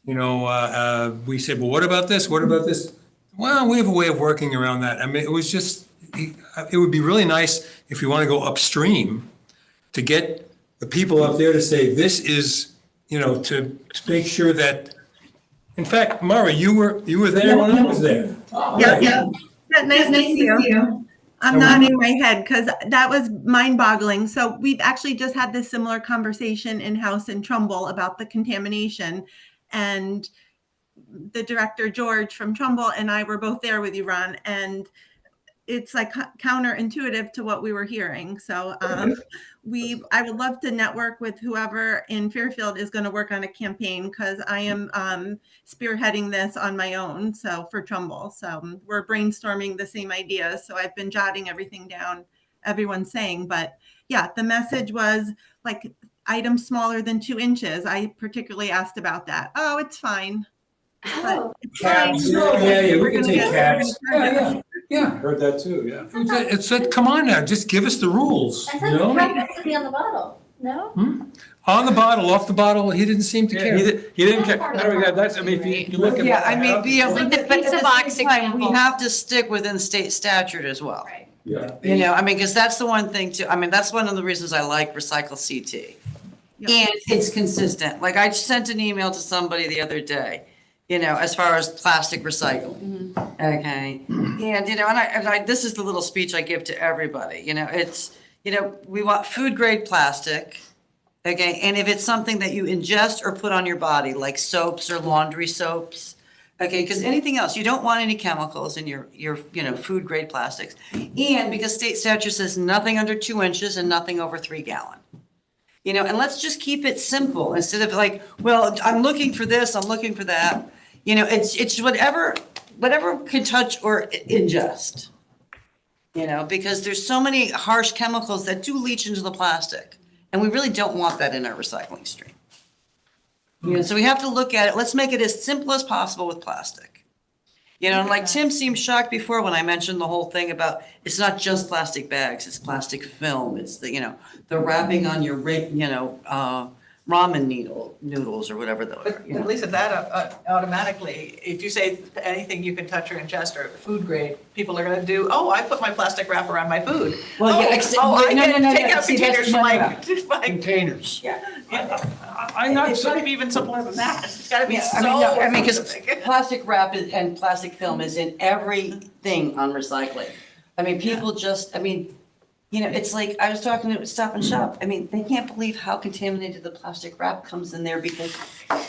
You know, we said, well, what about this? What about this? Well, we have a way of working around that. I mean, it was just, it would be really nice if you want to go upstream to get the people up there to say, this is, you know, to make sure that, in fact, Mara, you were there when I was there. Yeah, yeah. Nice to see you. I'm nodding my head because that was mind-boggling. So we've actually just had this similar conversation in-house in Trumbull about the contamination. And the director, George from Trumbull, and I were both there with you, Ron. And it's like counterintuitive to what we were hearing. So I would love to network with whoever in Fairfield is going to work on a campaign because I am spearheading this on my own. So for Trumbull, so we're brainstorming the same ideas. So I've been jotting everything down, everyone's saying, but yeah, the message was like items smaller than 2 inches. I particularly asked about that. Oh, it's fine. Oh, It's fine. Yeah, we can take cabs. Yeah. Heard that too, yeah. It said, come on now, just give us the rules, I you thought the know? cap has to be on the bottle, no? On the bottle, off the bottle, he didn't seem to Yeah, care. he didn't care. That's, I mean, if you look at. Yeah, I mean, yeah, Like the but at pizza the box same time, we example. have to stick within state statute as well. Right. Yeah. You know, I mean, because that's the one thing too, I mean, that's one of the reasons I like Recycle CT. And it's consistent. Like I sent an email to somebody the other day, you know, as far as plastic recycling. Okay. And, you know, and I, this is the little speech I give to everybody, you know, it's, you know, we want food grade plastic. Okay. And if it's something that you ingest or put on your body, like soaps or laundry soaps, okay, because anything else, you don't want any chemicals in your, you know, food grade plastics. And because state statute says nothing under 2 inches and nothing over 3 gallon. You know, and let's just keep it simple instead of like, well, I'm looking for this, I'm looking for that. You know, it's whatever can touch or ingest. You know, because there's so many harsh chemicals that do leach into the plastic. And we really don't want that in our recycling stream. You know, so we have to look at it, let's make it as simple as possible with plastic. You know, and like Tim seemed shocked before when I mentioned the whole thing about, it's not just plastic bags, it's plastic film, it's the, you know, the wrapping on your, you know, ramen noodles or whatever those are. But at least at that automatically, if you say anything you can touch or ingest or food grade, people are gonna do, oh, I put my plastic wrapper around my food. Well, yeah, I no, get no, take out see, that's- containers no, for no, my, Containers. I'm not it's so. gotta be even simpler than that. It's gotta be Yeah, so. I mean, no, I mean, because specific. plastic wrap and plastic film is in everything on recycling. I mean, people just, I mean, you know, it's like, I was talking to Stop and Shop. I mean, they can't believe how contaminated the plastic wrap comes in there because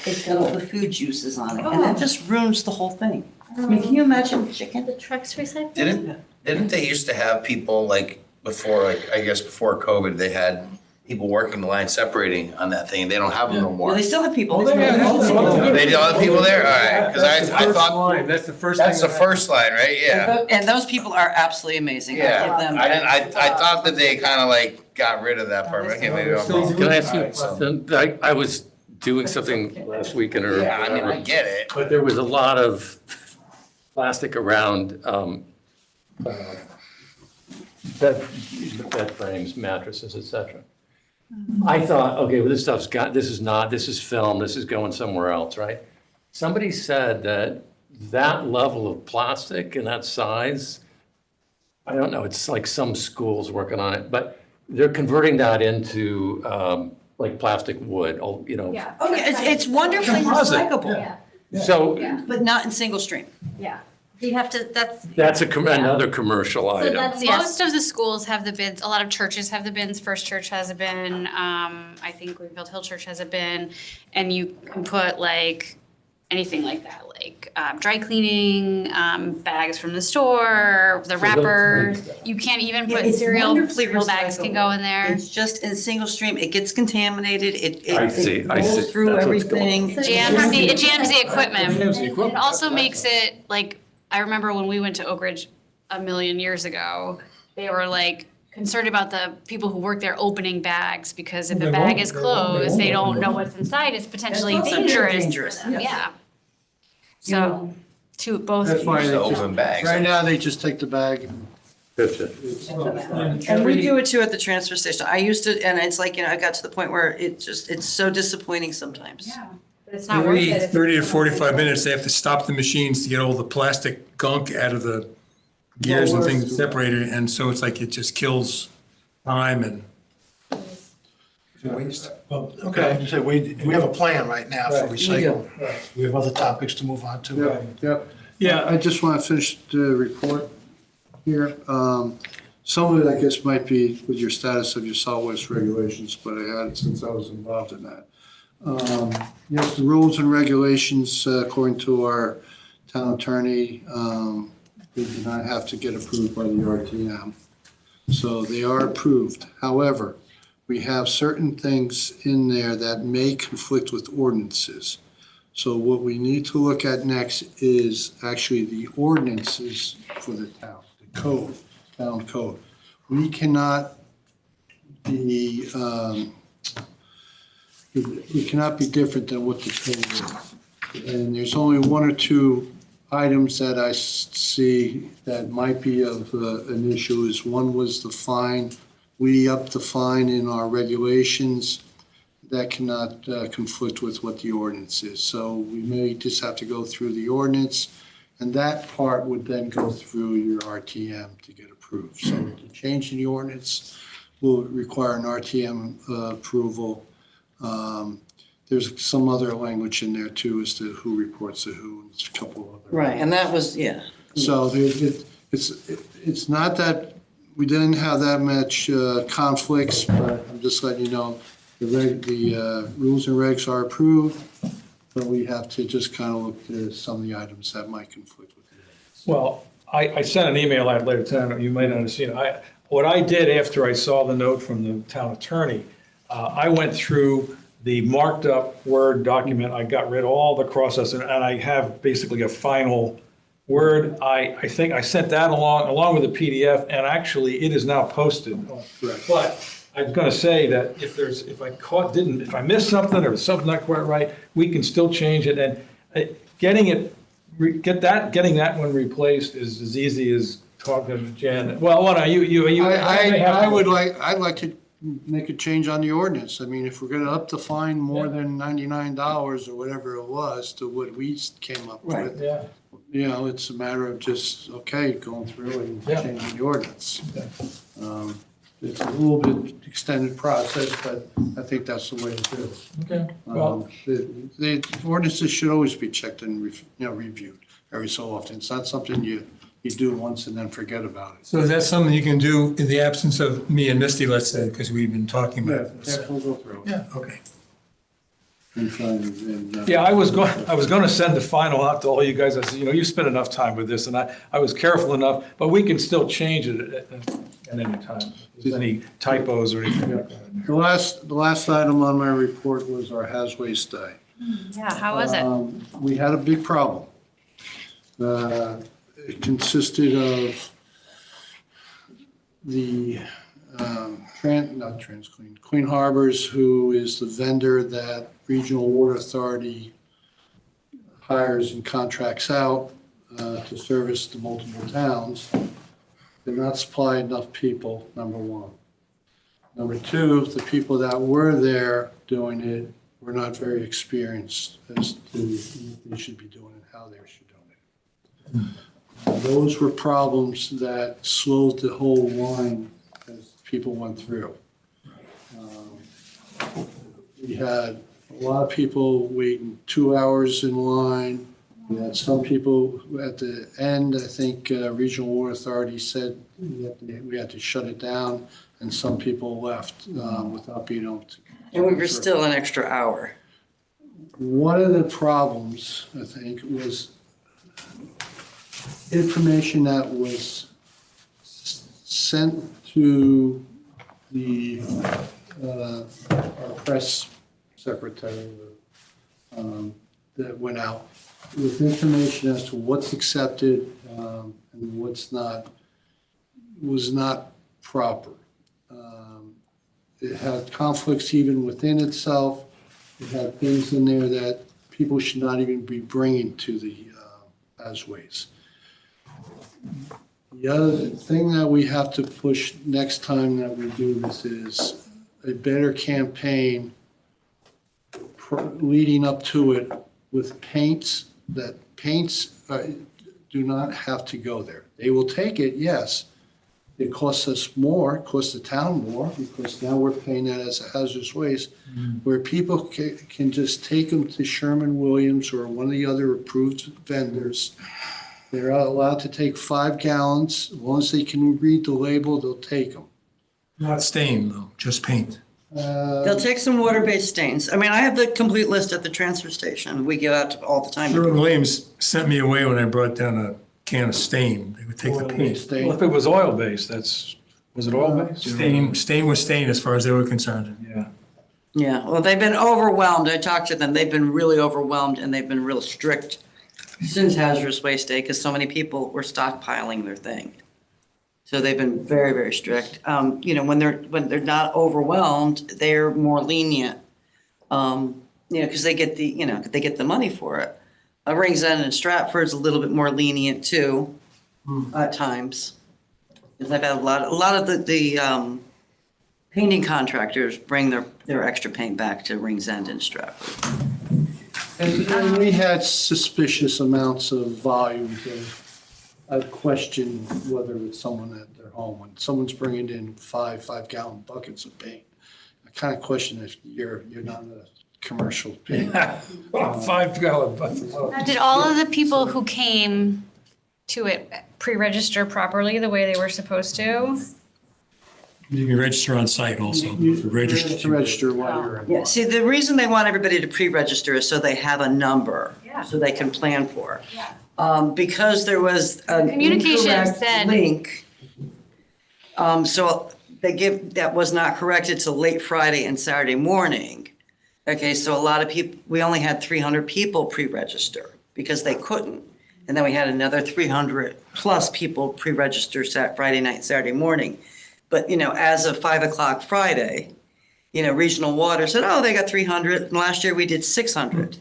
it's got all the food juices on it. And that just ruins the whole thing. I mean, can you imagine chicken? The trucks recycle? Didn't they used to have people like before, like, I guess before COVID, they had people working the line separating on that thing, they don't have them no Well, more. they still have people. Oh, they have- They don't have people there? All right, because I thought, That's the first that's the first line, right? Yeah. And those people are absolutely amazing. I give Yeah, them- I thought that they kind of like got rid of that part. I can't believe I'm wrong. Can I ask you a Alright, so- question? I was doing something last weekend or Yeah, I mean, I whatever, get it. but there was a lot of plastic around bed frames, mattresses, et cetera. I thought, okay, well, this is film, this is going somewhere else, right? Somebody said that level of plastic and that size, I don't know, it's like some schools working on it, but they're converting that into like plastic wood, you know. Yeah. Oh, yeah, it's wonderfully Composite. recyclable, Yeah, So but not in single stream. yeah. You have to, that's. that's another commercial So item. that's, yes. Most of the schools have the bins, a lot of churches have the bins, First Church has a bin, I think Greenfield Hill Church has a bin, and you can put like anything like that, like dry cleaning, bags from the store, the wrappers. You can't even Yeah, put it's cereal wonderfully bags can go in there. It's just in single stream, it gets contaminated, I see, it I see. rolls through That's what's going on. everything. It jams the equipment. Jams the equipment. It also makes it, like, I remember when we went to Oak Ridge a million years ago, they were like concerned about the people who work there opening bags, because if a bag is closed, they don't know what's inside, it's potentially It's also very dangerous. dangerous, yes. Yeah. So, to both. That's why Use they the just, open bags. right now, they just take the bag. That's it. And we do it too at the transfer station. I used to, and it's like, I got to the point where it's so disappointing sometimes. But it's not worth Every it. 30 to 45 minutes, they have to stop the machines to get all the plastic gunk out of the gears and things separated, and so it's like it just kills time and waste. Well, okay, so we have a plan right now for Right. recycling. We have other topics to move on to. Yep. Yeah. I just want to finish the report here. Some of it, I guess, might be with your status of your solid waste regulations, but I had it since I was involved in that. Yes, the rules and regulations, according to our town attorney, they do not have to get approved by the RTM. So they are approved. However, we have certain things in there that may conflict with ordinances. So what we need to look at next is actually the ordinances for the town, the code, town code. We cannot be, it cannot be different than what the code is. And there's only one or two items that I see that might be of an issue. Is one was the fine. We upped the fine in our regulations. That cannot conflict with what the ordinance is. So we may just have to go through the ordinance, and that part would then go through your RTM to get approved. So the change in the ordinance will require an RTM approval. There's some other language in there too as to who reports to who, and there's a couple of other. Right, and that was, yeah. So it's not that we didn't have that much conflicts, but I'm just letting you know, the rules and regs are approved, but we have to just kind of look at some of the items that might conflict with it. Well, I sent an email out later tonight, you might not have seen it. What I did after I saw the note from the town attorney, I went through the marked up Word document, I got rid of all the crosses, and I have basically a final Word. I think I sent that along with the PDF, and actually it is now posted. Correct. But I was gonna say that if I missed something or something not quite right, we can still change it, and getting that one replaced is as easy as talking to Jen. Well, what are you? I'd like to make a change on the ordinance. I mean, if we're gonna up the fine more than $99 or whatever it was to what we came up Right. with, Yeah. it's a matter of just, okay, going through and Yeah. changing the ordinance. It's a little bit extended process, but I think that's the way to do it. Okay, well, The ordinances should always be checked and, reviewed every so often. It's not something you do once and then forget about it. So is that something you can do in the absence of me and Misty, let's say, because we've been talking about this? Yeah, we'll go through. it. Yeah, okay. And try and, yeah, I was going to send the final out to all you guys. I said, you spent enough time with this, and I was careful enough, but we can still change it at any time. If there's any typos or anything like that. The last item on my report was our Has Waste Day. Yeah, how was it? We had a big problem. It consisted of the Clean Harbors, who is the vendor that Regional Water Authority hires and contracts out to service the multiple towns, did not supply enough people, number one. Number two, the people that were there doing it were not very experienced as to what they should be doing and how they should do it. Those were problems that slowed the whole line as people went through. We had a lot of people waiting 2 hours in line. We had some people at the end, I think Regional Water Authority said we had to shut it down, and some people left without being able to. And we were still an extra hour. One of the problems, I think, was information that was sent to the our press secretary that went out with information as to what's accepted and what's not, was not proper. It had conflicts even within itself. It had things in there that people should not even be bringing to the ASWAys. The other thing that we have to push next time that we do this is a better campaign leading up to it with paints, that paints do not have to go there. They will take it, yes. It costs us more, it costs the town more, because now we're paying that as a hazardous waste, where people can just take them to Sherman-Williams or one of the other approved vendors. They're allowed to take 5 gallons. As long as they can read the label, they'll take them. Not stain though, just paint. They'll take some water-based stains. I mean, I have the complete list at the transfer station. We give out all the time. Sherwin-Williams sent me away when I brought down a can of stain. They would take the paint. Well, if it was oil-based, was it oil-based? Stain was stain as far as they were concerned. Yeah. Yeah, well, they've been overwhelmed. I talked to them. They've been really overwhelmed, and they've been real strict since Hazardous Waste Day, because so many people were stockpiling their thing. So they've been very, very strict. You know, when they're not overwhelmed, they're more lenient. You know, because they get the money for it. Rings End and Stratford's a little bit more lenient too, at times. Because I've had a lot of the painting contractors bring their extra paint back to Rings End and Stratford. And we had suspicious amounts of volumes of, I question whether it's someone at their home, when someone's bringing in 5-gallon buckets of paint. I kind of question if you're not a commercial paint. 5-gallon buckets. Now, did all of the people who came to it pre-register properly the way they were supposed to? You can register on site also. You have to register while you're in. Yeah, see, the reason they want everybody to pre-register is so they have a number, Yeah. so they can plan for. Yeah. Because there was an Communication incorrect said- link. So that was not corrected till late Friday and Saturday morning. Okay, so a lot of people, we only had 300 people pre-register because they couldn't. And then we had another 300 plus people pre-register Friday night, Saturday morning. But, you know, as of 5 o'clock Friday, you know, Regional Water said, oh, they got 300. And last year we did 600.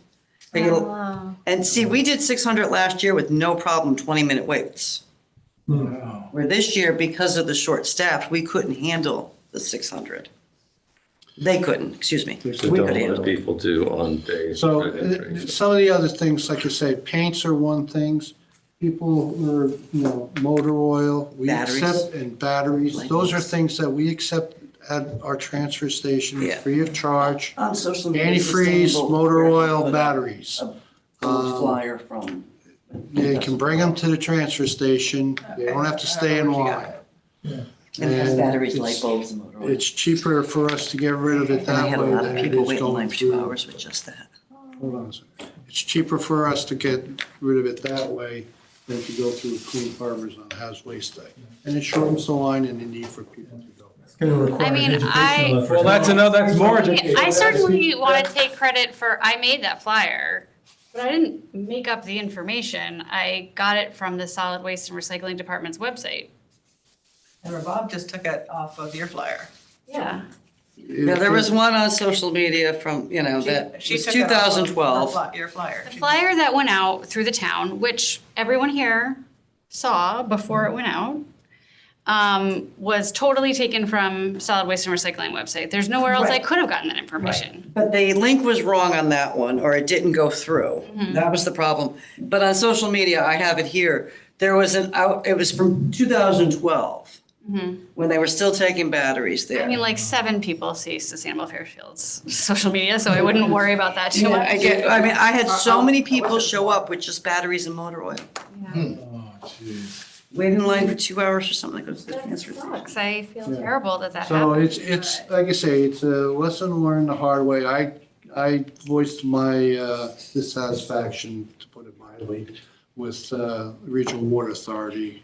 Wow. And see, we did 600 last year with no problem, 20-minute waits. Wow. Where this year, because of the short staff, we couldn't handle the 600. They couldn't, excuse me. So We don't could let handle it. people do on days. So where they drink. some of the other things, like you say, paints are one things. People are, you know, motor oil, we Batteries. accept, and batteries. Those are things that we accept at our transfer station, Yeah. free of charge. On social media. Antifreeze, sustainable, motor we're gonna oil, put up batteries. a flyer from. They can bring them to the transfer station. They don't have to stay in line. And it has And batteries, light it's- bulbs, and motor oil. It's cheaper for us to get rid of it And I that had a way lot than of it people is wait in line going for 2 through. hours with just that. Hold on a second. It's cheaper for us to get rid of it that way than to go through Clean Harbors on Haz Waste Day. And it shortens the line and the need for people to go. It's going to require I mean, educational effort. Well, that's more education. I certainly want to take credit for, I made that flyer, but I didn't make up the information. I got it from the Solid Waste and Recycling Department's website. And Bob just took it off of your flyer. Yeah. Yeah, there was one on social media from, that She was took it off of 2012. Your flyer. The flyer that went out through the town, which everyone here saw before it went out, was totally taken from solid waste and recycling website. There's nowhere else I Right. could have gotten that information. But the link was wrong on that one, or it didn't go through. That was the problem. But on social media, I have it here. There was it was from 2012, when they were still taking batteries there. I mean, like 7 people see Sustainable Fairfield's social media, so I wouldn't worry about that too Yeah, much. I had so many people show up with just batteries and motor oil. Oh, jeez. Waited in line for 2 hours or something, like, the transfer station. Sucks. I feel terrible that So happened. it's, like I say, it's a lesson learned the hard way. I voiced my dissatisfaction, to put it mildly, with Regional Water Authority.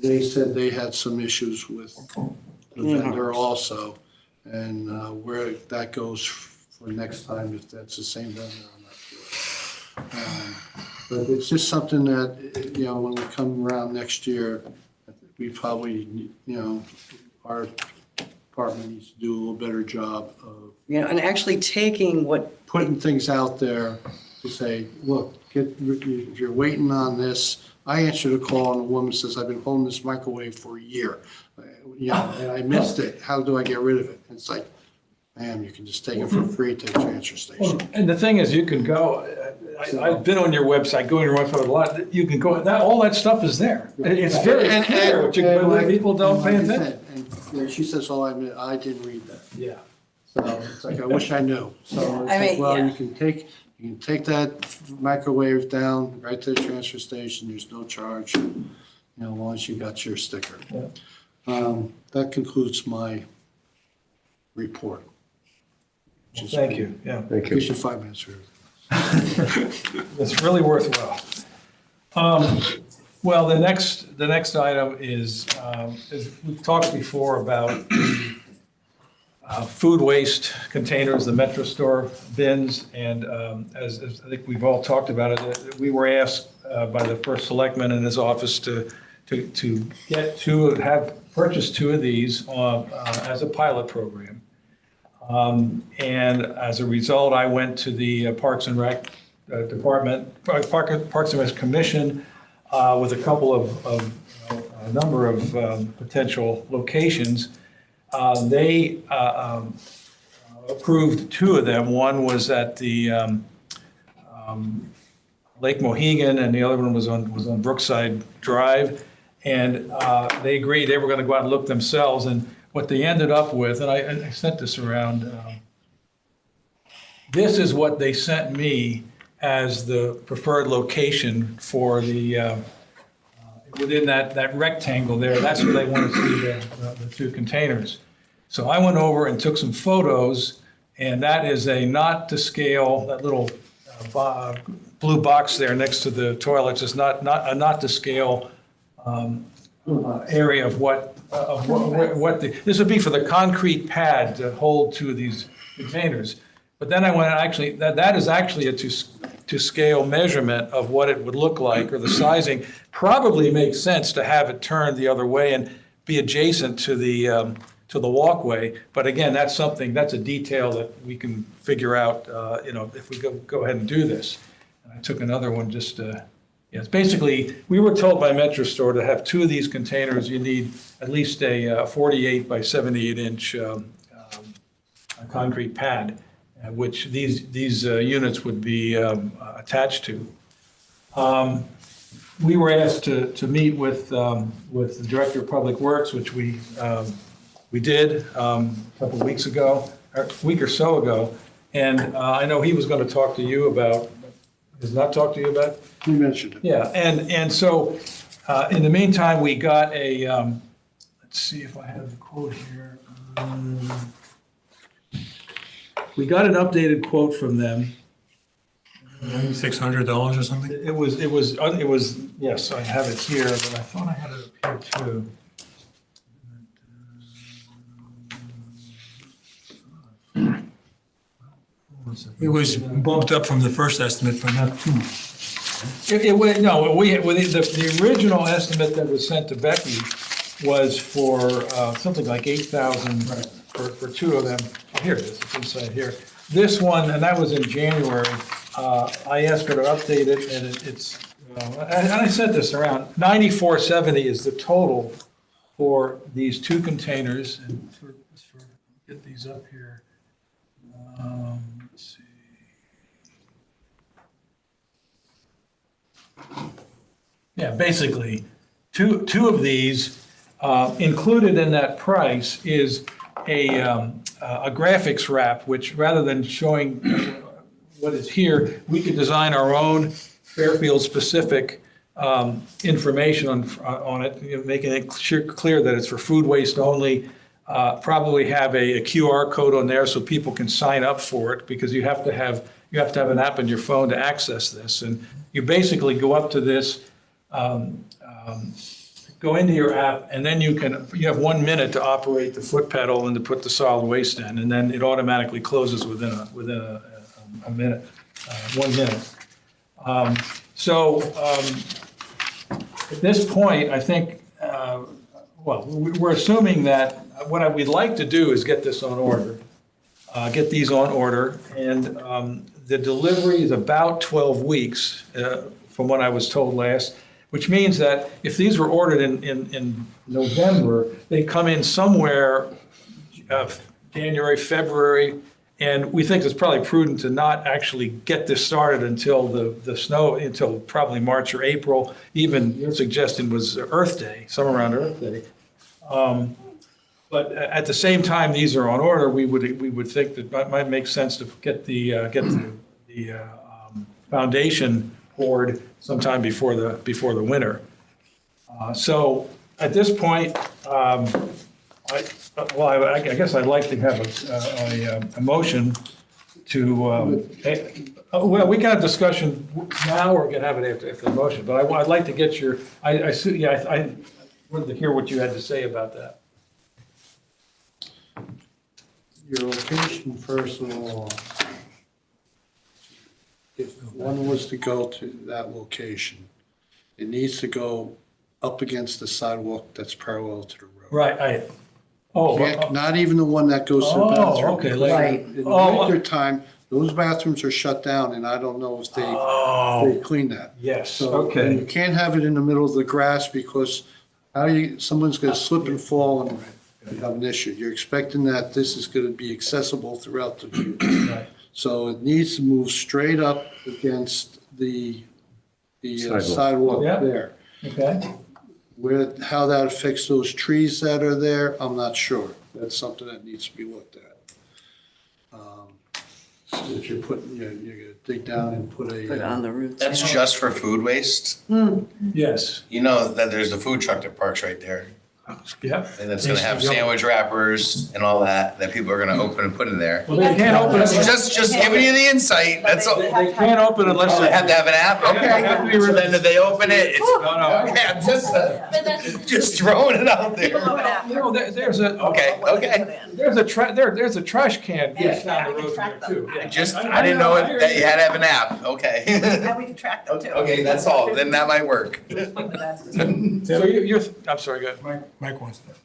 They said they had some issues with the vendor also, and where that goes for next time, if that's the same vendor, I'm not sure. But it's just something that, when we come around next year, we probably, our department needs to do a little better job of And actually taking what, putting things out there to say, look, if you're waiting on this, I answered a call and a woman says, I've been holding this microwave for a year. And I missed it. How do I get rid of it? It's like, ma'am, you can just take it for free to the transfer station. And the thing is, you can go, I've been on your website, going to your website a lot, you can go, all that stuff is there. It's very clear, but people don't pay attention. And she says, oh, I didn't read that. Yeah. So it's like, I wish I knew. So it's I like, mean, well, yeah. you can take that microwave down right to the transfer station. There's no charge, as long as you got your sticker. That concludes my report. Thank you, yeah. Gives you 5 minutes. That's really worthwhile. Well, the next item is we've talked before about food waste containers, the Metro Store bins, and as I think we've all talked about it, we were asked by the first selectman in his office to purchase 2 of these as a pilot program. And as a result, I went to the Parks and Rec Department, Parks and Rec Commission with a couple of a number of potential locations. They approved 2 of them. One was at the Lake Mohegan, and the other one was on Brookside Drive. And they agreed they were going to go out and look themselves. And what they ended up with, and I sent this around, this is what they sent me as the preferred location for the, within that rectangle there. That's where they want to see the 2 containers. So I went over and took some photos, and that is a not to scale, that little blue box there next to the toilets is not a not to scale area of what this would be for the concrete pad to hold 2 of these containers. But then I went and actually, that is actually a to scale measurement of what it would look like, or the sizing. Probably makes sense to have it turned the other way and be adjacent to the walkway. But again, that's a detail that we can figure out, if we go ahead and do this. And I took another one just to, it's basically, we were told by Metro Store to have 2 of these containers, you need at least a 48 by 78 inch concrete pad, which these units would be attached to. We were asked to meet with the Director of Public Works, which we did a couple of weeks ago, or a week or so ago. And I know he was going to talk to you about, has not talked to you about? You mentioned it. Yeah, and so in the meantime, we got a, let's see if I have the quote here. We got an updated quote from them. $600 or something? It was, yes, I have it here, but I thought I had it up here too. It was bumped up from the first estimate, but not too much. The original estimate that was sent to Becky was for something like 8,000 for two of them. Oh, here it is, it's inside here. This one, and that was in January, I asked her to update it, and it's, and I said this around, 9470 is the total for these two containers, and get these up here. Let's see. Yeah, basically, two of these, included in that price is a graphics wrap, which rather than showing what is here, we could design our own Fairfield-specific information on it, you know, making it clear that it's for food waste only. Probably have a QR code on there so people can sign up for it, because you have to have an app on your phone to access this. And you basically go up to this, go into your app, and then you have 1 minute to operate the foot pedal and to put the solid waste in, and then it automatically closes within a minute, 1 minute. At this point, I think, we're assuming that what we'd like to do is get this on order, get these on order, and the delivery is about 12 weeks, from what I was told last, which means that if these were ordered in November, they come in somewhere January, February, and we think it's probably prudent to not actually get this started until the snow, until probably March or April. Even your suggestion was Earth Day, somewhere around Earth Day. But at the same time, these are on order, we would think that it might make sense to get the foundation poured sometime before the winter. So at this point, I guess I'd like to have a motion to, well, we can have discussion now, or we can have it after the motion, but I'd like to get your, I wanted to hear what you had to say about that. Your location, first of all, if one was to go to that location, it needs to go up against the sidewalk that's parallel to the road. Right, Not even the one that goes to the bathroom. Oh, okay, like- In the winter time, those bathrooms are shut down, and I don't know if they clean that. yes, So okay. you can't have it in the middle of the grass, because someone's gonna slip and fall and you have an issue. You're expecting that this is gonna be accessible throughout the view. Right. So it needs to move straight up against the Sidewalk. sidewalk Yeah. there. Okay, How that affects those trees that are there, I'm not sure. That's something that needs to be looked at. If you're putting, you're gonna dig down and put Put on the roots. That's just for food waste? yes, You know that there's a food truck that parks right there, yeah. and it's gonna have sandwich wrappers and all that people are gonna open and put in there. Well, they can't open it, Just giving you the insight, that's all. they can't open unless They have they to have an app? Okay. So then if they open it, it's, No, okay, I'm just throwing it out there. no, there's a. Okay, okay. There's a trash can just down the road from there too. Yeah. I didn't know that you had to have an app, okay. And we can track them too. Okay, that's all, then that might work. So you're, I'm sorry, go ahead. Mike wants that.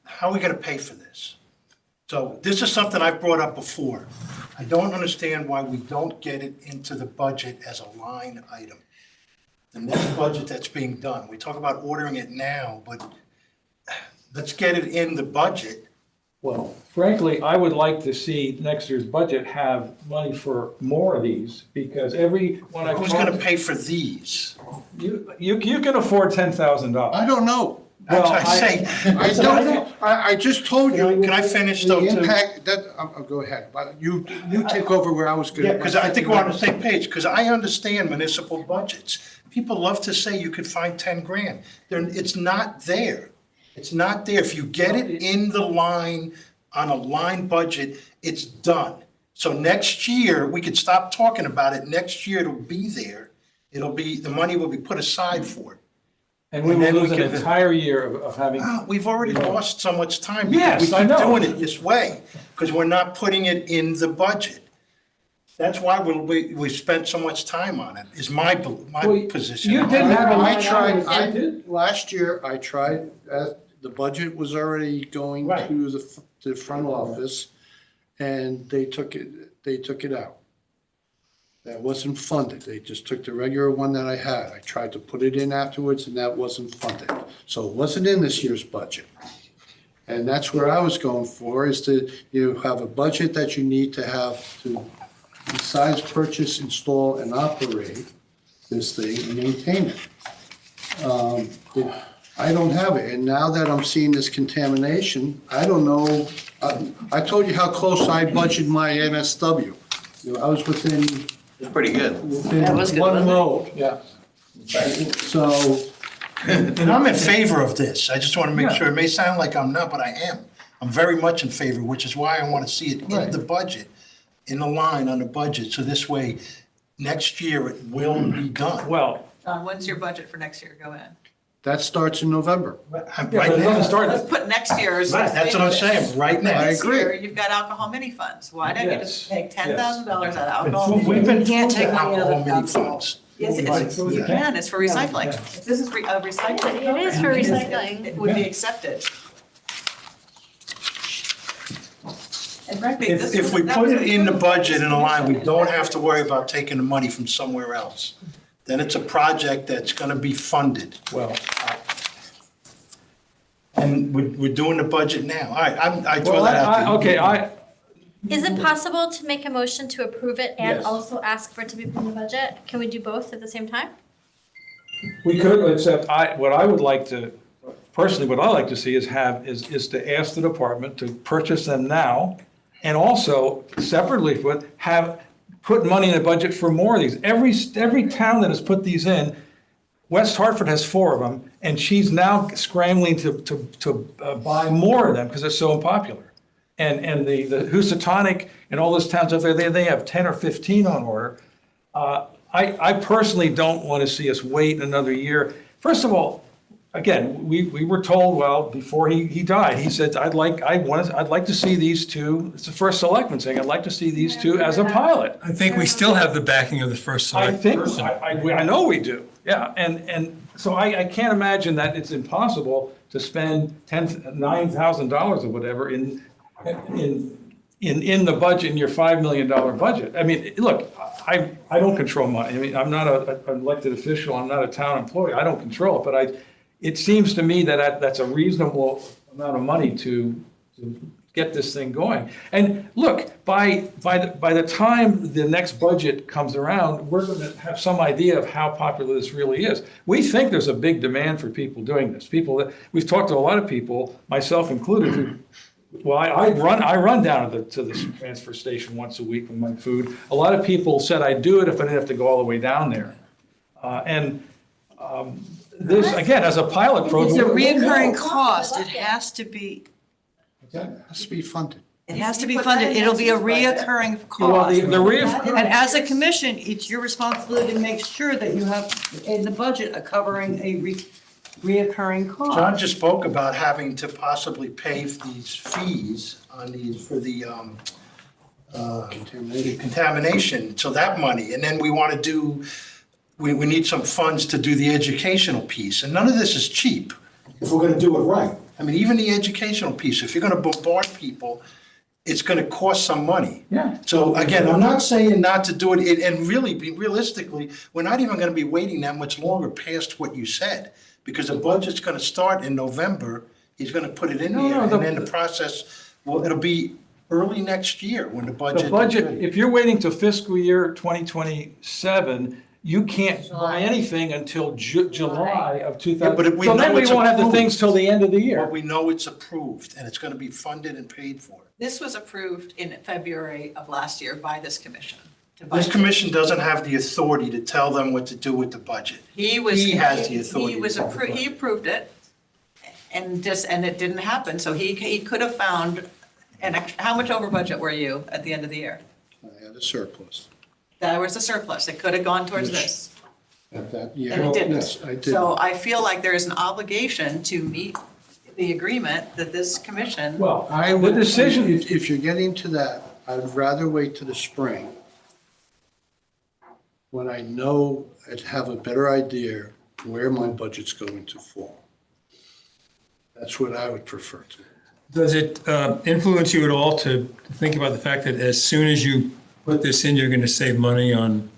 How are we gonna pay for this? So this is something I've brought up before. I don't understand why we don't get it into the budget as a line item. The next budget that's being done, we talk about ordering it now, but let's get it in the budget. Well, frankly, I would like to see next year's budget have money for more of these, because when I. Who's gonna pay for these? You can afford $10,000. I don't know. That's Well, what I say. I don't know. I just told you. Can I finish though, The too? impact, go ahead, but you take over where I was gonna. Yeah, because I think we're on the same page, because I understand municipal budgets. People love to say you could find 10 grand. It's not there. It's not there. If you get it in the line, on a line budget, it's done. So next year, we could stop talking about it. Next year, it'll be there. The money will be put aside for it. And we And will then we lose an can- entire year of having. We've already lost so much time. Yes, because I we know. keep doing it this way, because we're not putting it in the budget. That's why we spent so much time on it, is my Well, position. you did have a I line tried, item. I did, last year, I tried, the budget was already going Right. to the front office, and they took it out. That wasn't funded, they just took the regular one that I had. I tried to put it in afterwards, and that wasn't funded. So it wasn't in this year's budget. And that's where I was going for, is to, have a budget that you need to have to, besides purchase, install, and operate this thing and maintain it. I don't have it, and now that I'm seeing this contamination, I don't know, I told you how close I budgeted my MSW. I was within It's pretty good. That was good, one wasn't it? load. Yeah. So, And I'm in favor of this. I just want to make Yeah. sure, it may sound like I'm not, but I am. I'm very much in favor, which is why I want to see it in Right. the budget, in the line on the budget, so this way, next year it will be done. Well, John, when's your budget for next year go in? that starts in November. yeah, Right but it doesn't now, start. Let's put next year's. right, that's what I'm saying, right now. I This agree. year, you've got alcohol mini funds. Why don't you Yes, just take yes. $10,000 out of alcohol? We've mini- been We can't through the take money out of alcohol mini alcohol. funds. Yes, you can, it's for recycling. If this is a recycling. It is for program, recycling. It would be accepted. And frankly, this If we that put was it in the approved. budget in a line, we don't have to worry about taking the money from somewhere else. Then it's a project that's gonna be funded. Well, And we're doing the budget now. All right, I throw well, that out to you. okay, Is it possible to make a motion to approve it and Yes. also ask for it to be put in the budget? Can we do both at the same time? we could, except what I would like to, personally, what I like to see is to ask the department to purchase them now, and also separately put money in the budget for more of these. Every town that has put these in, West Hartford has 4 of them, and she's now scrambling to buy more of them because they're so unpopular. And the Housatonic and all those towns up there, they have 10 or 15 on order. I personally don't want to see us wait another year. First of all, again, we were told, well, before he died, he said, I'd like to see these two, it's the first selectman saying, I'd like to see these two as a pilot. I think we still have the backing of the first I select think, person. I know we do, yeah, and so I can't imagine that it's impossible to spend $9,000 or whatever in the budget, in your $5 million budget. I mean, look, I don't control money, I mean, I'm not an elected official, I'm not a town employee, I don't control it, but it seems to me that that's a reasonable amount of money to get this thing going. And look, by the time the next budget comes around, we're going to have some idea of how popular this really is. We think there's a big demand for people doing this. We've talked to a lot of people, myself included, who, well, I run down to the transfer station once a week with my food. A lot of people said I'd do it if I didn't have to go all the way down there. This, again, as a pilot program. It's a reoccurring cost. It has to be, It has to be funded. it has to be You put that funded. in It'll be a next year's budget. reoccurring Well, cost. the reoccurring. And as a commission, it's your responsibility to make sure that you have in the budget a covering a reoccurring cost. John just spoke about having to possibly pay for these fees for the contamination, so that money, and then we want to do, we need some funds to do the educational piece, and none of this is cheap if we're going to do it right. I mean, even the educational piece, if you're going to bombard people, it's going to cost some money. Yeah. So again, I'm not saying not to do it, and really, realistically, we're not even going to be waiting that much longer past what you said, because the budget's going to start in November. He's going to put it in No, here, no, and then the process, well, it'll be early next year when the budget. The budget, if you're waiting till fiscal year 2027, you can't buy anything until July of 2000. Yeah, but we So then know we it's won't have the approved. things till the end of the But year. we know it's approved, and it's going to be funded and paid for. This was approved in February of last year by this commission. to buy This it. commission doesn't have the authority to tell them what to do with the budget. He has the authority He was to do it. he approved it and it didn't happen. So he could have found, how much over budget were you at the end of the year? I had a surplus That was a surplus. It could have gone towards this. at that year. And it didn't. Yes, I did. So I feel like there is an obligation to meet the agreement that this commission. Well, I the would, decision, if you're getting to that, I'd rather wait to the spring when I know and have a better idea where my budget's going to fall. That's what I would prefer to. Does it influence you at all to think about the fact that as soon as you put this in, you're going to save money on?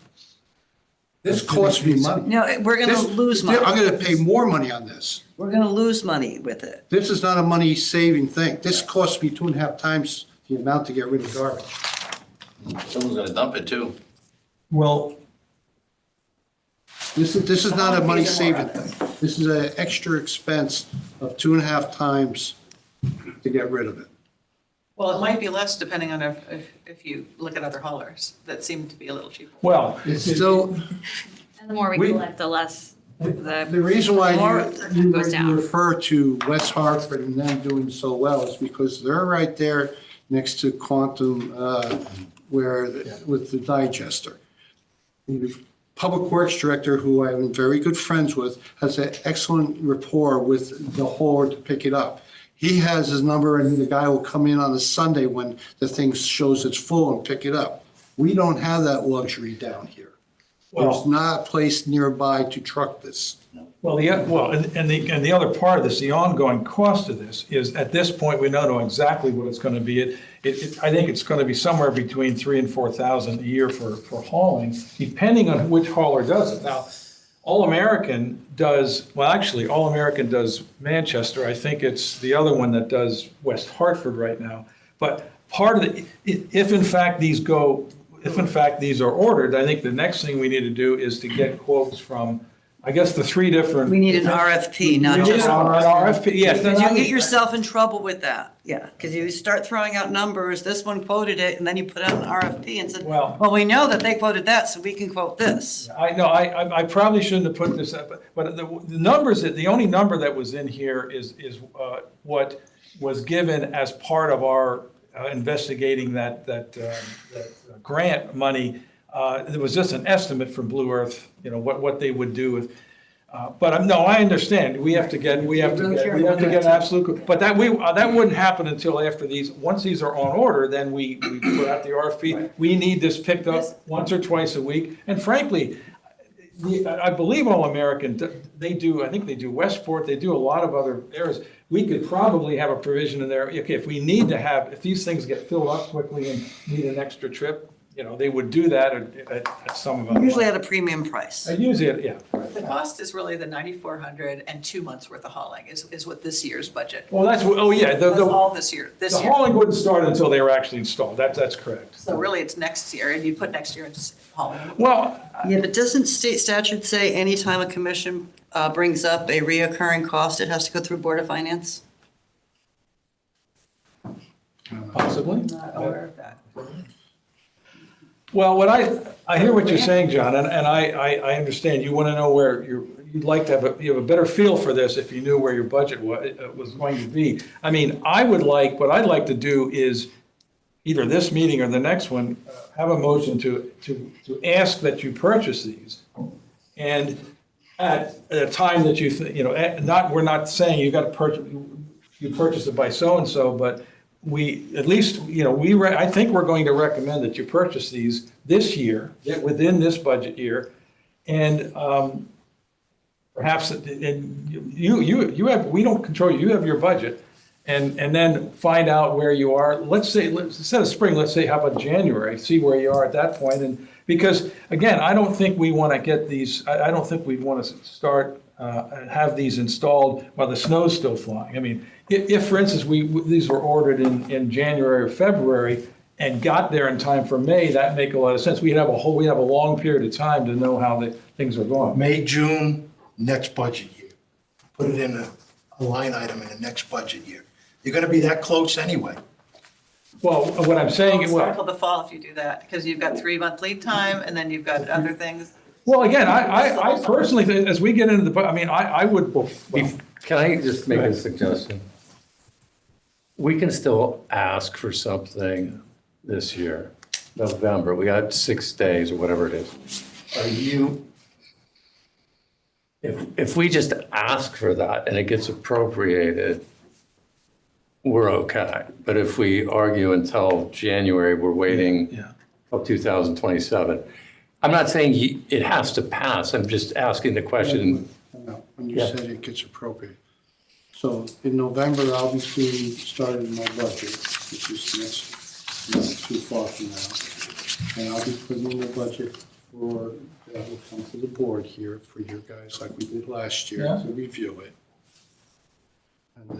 This costs me money. No, we're going to lose money. I'm going to pay more money on this. We're going to lose money with it. This is not a money-saving thing. This costs me 2.5 times the amount to get rid of garbage. Someone's gonna dump it too. Well, This is not a money-saving thing. This is an extra expense of 2.5 times to get rid of it. Well, it might be less depending on if you look at other haulers that seem to be a little cheaper. Well, It's still, And the more we We- collect, the less the the reason why you goes down. refer to West Hartford and them doing so well is because they're right there next to Quantum, with the digester. The Public Works Director, who I'm very good friends with, has an excellent rapport with the hauler to pick it up. He has his number, and the guy will come in on a Sunday when the thing shows it's full and pick it up. We don't have that luxury down here. There's not a place nearby to truck this. Well, and the other part of this, the ongoing cost of this is, at this point, we don't know exactly what it's going to be. I think it's going to be somewhere between $3,000 and $4,000 a year for hauling, depending on which hauler does it. Now, All-American does, well, actually, All-American does Manchester. I think it's the other one that does West Hartford right now. But part of it, if in fact these are ordered, I think the next thing we need to do is to get quotes from, I guess, the three different. We need an RFP, not We need just. an RFP, yes. Because you get yourself in trouble with that, yeah, because you start throwing out numbers, this one quoted it, and then you put out an RFP and said, Well- well, we know that they quoted that, so we can quote this. I know, I probably shouldn't have put this up, but the numbers, the only number that was in here is what was given as part of our investigating that grant money. It was just an estimate from Blue Earth, what they would do with, but no, I understand, we have to get an absolute, but that wouldn't happen until after once these are on order, then we put out the RFP. We need this picked up once or twice a week, and frankly, I believe All-American, I think they do Westport, they do a lot of other areas. We could probably have a provision in there, okay, if these things get filled up quickly and need an extra trip, they would do that at some of them. Usually at a premium price. Usually, yeah. The cost is really the 9,400 and 2 months worth of hauling is what this year's budget. Well, that's All this year, the hauling wouldn't start until they were actually installed. That's correct. So really, it's next year, and you put next year in hauling. Well, Yeah, but doesn't state statute say anytime a commission brings up a reoccurring cost, it has to go through Board of Finance? possibly. Not aware of that. Well, I hear what you're saying, John, and I understand. You want to know where you'd like to you have a better feel for this if you knew where your budget was going to be. I mean, what I'd like to do is either this meeting or the next one, have a motion to ask that you purchase these. And at a time that we're not saying you got to purchase it by so-and-so, but I think we're going to recommend that you purchase these this year, within this budget year. And perhaps, we don't control you have your budget. And then find out where you are. Let's say, instead of spring, let's say, how about January? See where you are at that point. And because, again, I don't think we want to get these, I don't think we want to start, have these installed while the snow's still flying. I mean, if for instance, these were ordered in January or February and got there in time for May, that make a lot of sense. We'd have a long period of time to know how the things are going. May, June, next budget year. Put it in a line item in the next budget year. You're gonna be that close anyway. Well, what I'm saying, It's not till the fall if you do that, because you've got 3-month lead time, and then you've got other things. well, again, I personally think, as we get into I would, Can I just make a suggestion? We can still ask for something this year, November. We got 6 days or whatever it is. If we just ask for that and it gets appropriated, we're okay. But if we argue until January, we're waiting till 2027. I'm not saying it has to pass, I'm just asking the question. No, when you Yeah. said it gets appropriated. So in November, I'll be starting my budget, which is next, not too far from now. And I'll be putting in the budget that will come to the board here for you guys, like we did last year, Yeah. to review it. And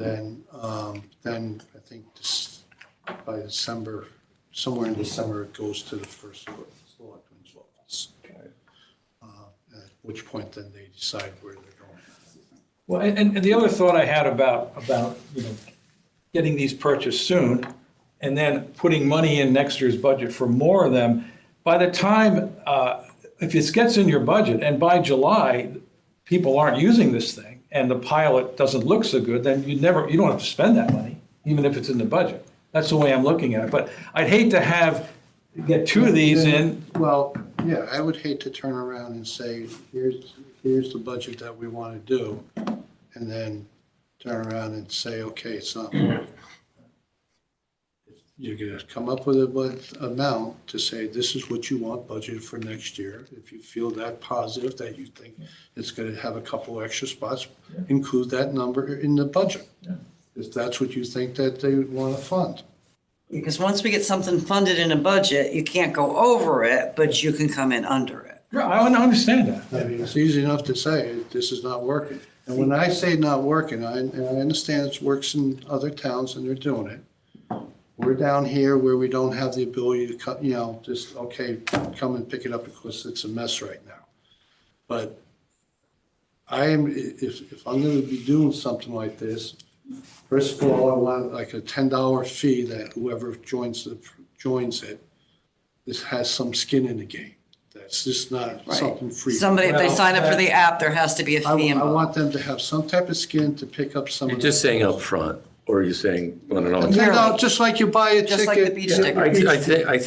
then I think by December, somewhere in December, it goes to the first selectman's office. At which point then they decide where they're going. Well, and the other thought I had about, you know, getting these purchased soon and then putting money in next year's budget for more of them, by the time, if it gets in your budget and by July, people aren't using this thing and the pilot doesn't look so good, then you don't have to spend that money, even if it's in the budget. That's the way I'm looking at it. But I'd hate to get two of these in. Well, yeah, I would hate to turn around and say, here's the budget that we want to do, and then turn around and say, okay, it's not working. You're gonna come up with an amount to say, this is what you want budgeted for next year. If you feel that positive, that you think it's gonna have a couple extra spots, include that number in the budget. If that's what you think that they want to fund. Because once we get something funded in a budget, you can't go over it, but you can come in under it. Yeah, I understand that. I mean, it's easy enough to say, this is not working. And when I say not working, I understand it works in other towns and they're doing it. We're down here where we don't have the ability to cut, just, okay, come and pick it up because it's a mess right now. But if I'm gonna be doing something like this, first of all, I want like a $10 fee that whoever joins it, this has some skin in the game. That's just not something free. Somebody, if they Well, sign up for the app, there has to be a I fee involved. want them to have some type of skin to pick up some of You're that. just saying up front, or are you saying on an $10, ongoing? just like you buy a ticket. Just like the beach sticker. I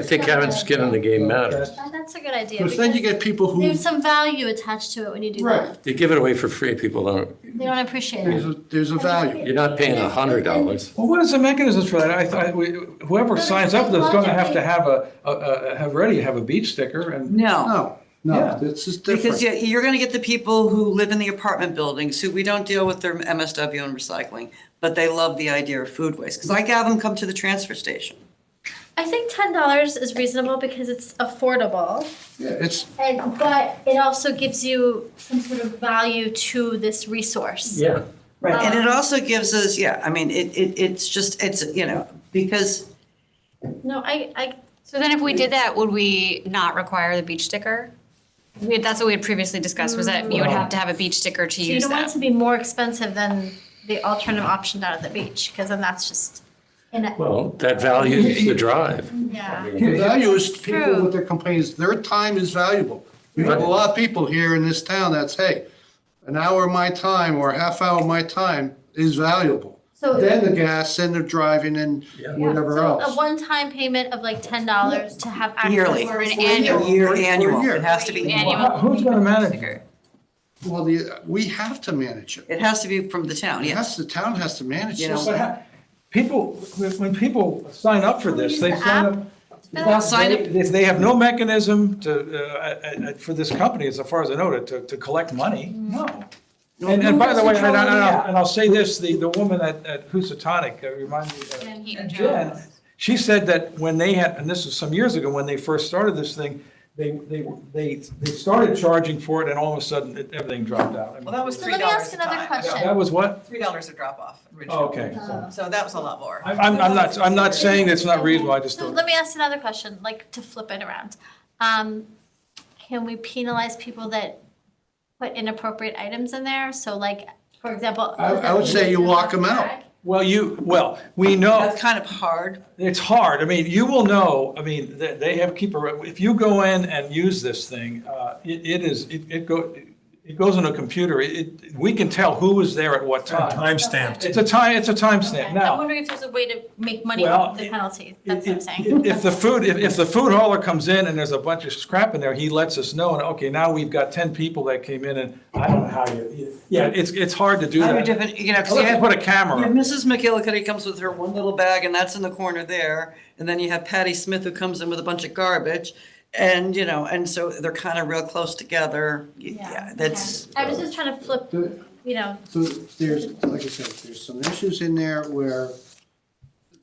think having skin in the game matters. That's a good idea. Because then you get people who, There's some value attached to it when you do that. right, You give it away for free, people don't, They don't appreciate it. there's a value. you're not paying $100. Well, what is the mechanism for that? I thought, whoever signs up for this is gonna have to have have a beach sticker and. No, No, this is because different. you're gonna get the people who live in the apartment buildings, who we don't deal with their MSW and recycling, but they love the idea of food waste, because I have them come to the transfer station. I think $10 is reasonable because it's affordable, Yeah, but it also gives you some sort of value to this resource. Yeah. Right. And it also gives us, it's because No, I So then if we did that, would we not require the beach sticker? That's what we had previously discussed, was that you would have to have a beach sticker to so you use don't want it that. to be more expensive than the alternative option down at the beach, because then that's just Well, that values the drive. yeah. the value is people True. with their complaints, their time is valuable. We have a lot of people here in this town that's, hey, an hour of my time or a half hour of my time is valuable. So Then the gas, then the driving and whatever so a else. one-time payment of like $10 to have access Yearly. to Or an this. annual. annual, year. it has to be, Annual. Who's gonna manage it? sticker. Well, we have to manage it. it has to be from the town, yes. The town has to manage You it. know, But people, when people sign up for this, they Use the sign app. up. They'll sign up. They have no mechanism for this company, as far as I know, to collect money, no. And by the way, and I'll say this, the woman at Housatonic, remind me, Heaton Jen, Jones. she said that when they had, and this was some years ago, when they first started this thing, they started charging for it and all of a sudden everything dropped out. I mean, Well, that was So $3 let me ask a another time. question. That was what? $3 a drop off originally. Oh, okay. So that was a lot more. I'm not saying it's not reasonable, I just So don't. let me ask another question, like to flip it around. Can we penalize people that put inappropriate items in there? So like, for example. I would say you lock 'em out. Well, we know. That's kind of hard. It's hard. I mean, you will know, I mean, they have if you go in and use this thing, it goes in a computer. We can tell who was there at what time. Time-stamped. It's a timestamp. I'm Now, wondering if there's a way to make money Well, off the penalty. That's what I'm saying. if the food hauler comes in and there's a bunch of scrap in there, he lets us know, and okay, now we've got 10 people that came in and I don't know how it's hard to do How that. different, because Unless you put a camera You up. have Mrs. McGillicuddy comes with her one little bag, and that's in the corner there. And then you have Patty Smith, who comes in with a bunch of garbage. And, and so they're kind of real close together. Yeah, that's, I was just trying to flip, So there's, like I said, there's some issues in there where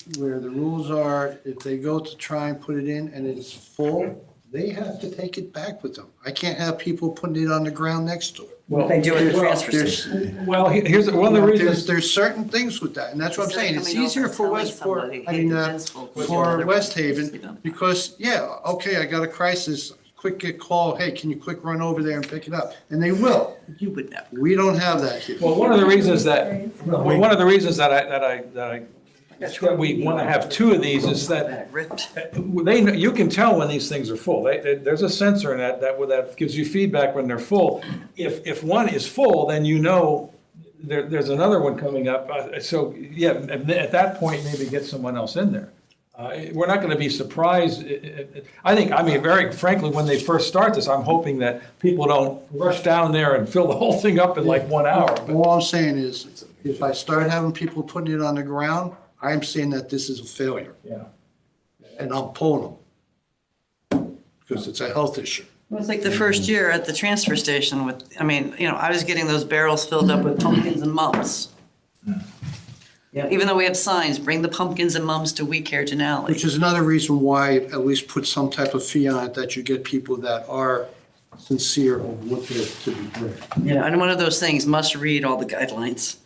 the rules are, if they go to try and put it in and it's full, they have to take it back with them. I can't have people putting it on the ground next to it. Well, they do at the well, transfer There's, station. Well, here's one of the reasons. there's certain things with that, and that's what I'm saying. It's easier for Westport, for West Haven, because, yeah, okay, I got a crisis, quick get call, hey, can you quick run over there and pick it up? And they will. You would know. We don't have that here. Well, one of the reasons that we want to have two of these is that Ripped. you can tell when these things are full. There's a sensor in that gives you feedback when they're full. If one is full, then there's another one coming up. So, yeah, at that point, maybe get someone else in there. We're not going to be surprised. Very frankly, when they first start this, I'm hoping that people don't rush down there and fill the whole thing up in like 1 hour. But All I'm saying is, if I start having people putting it on the ground, I'm saying that this is a failure, yeah. and I'm pulling them. Because it's a health issue. It was like the first year at the transfer station I was getting those barrels filled up with pumpkins and mums. Even though we have signs, bring the pumpkins and mums to We Care Denali. Which is another reason why at least put some type of fee on it, that you get people that are sincere of what they're to be doing. And one of those things, must read all the guidelines.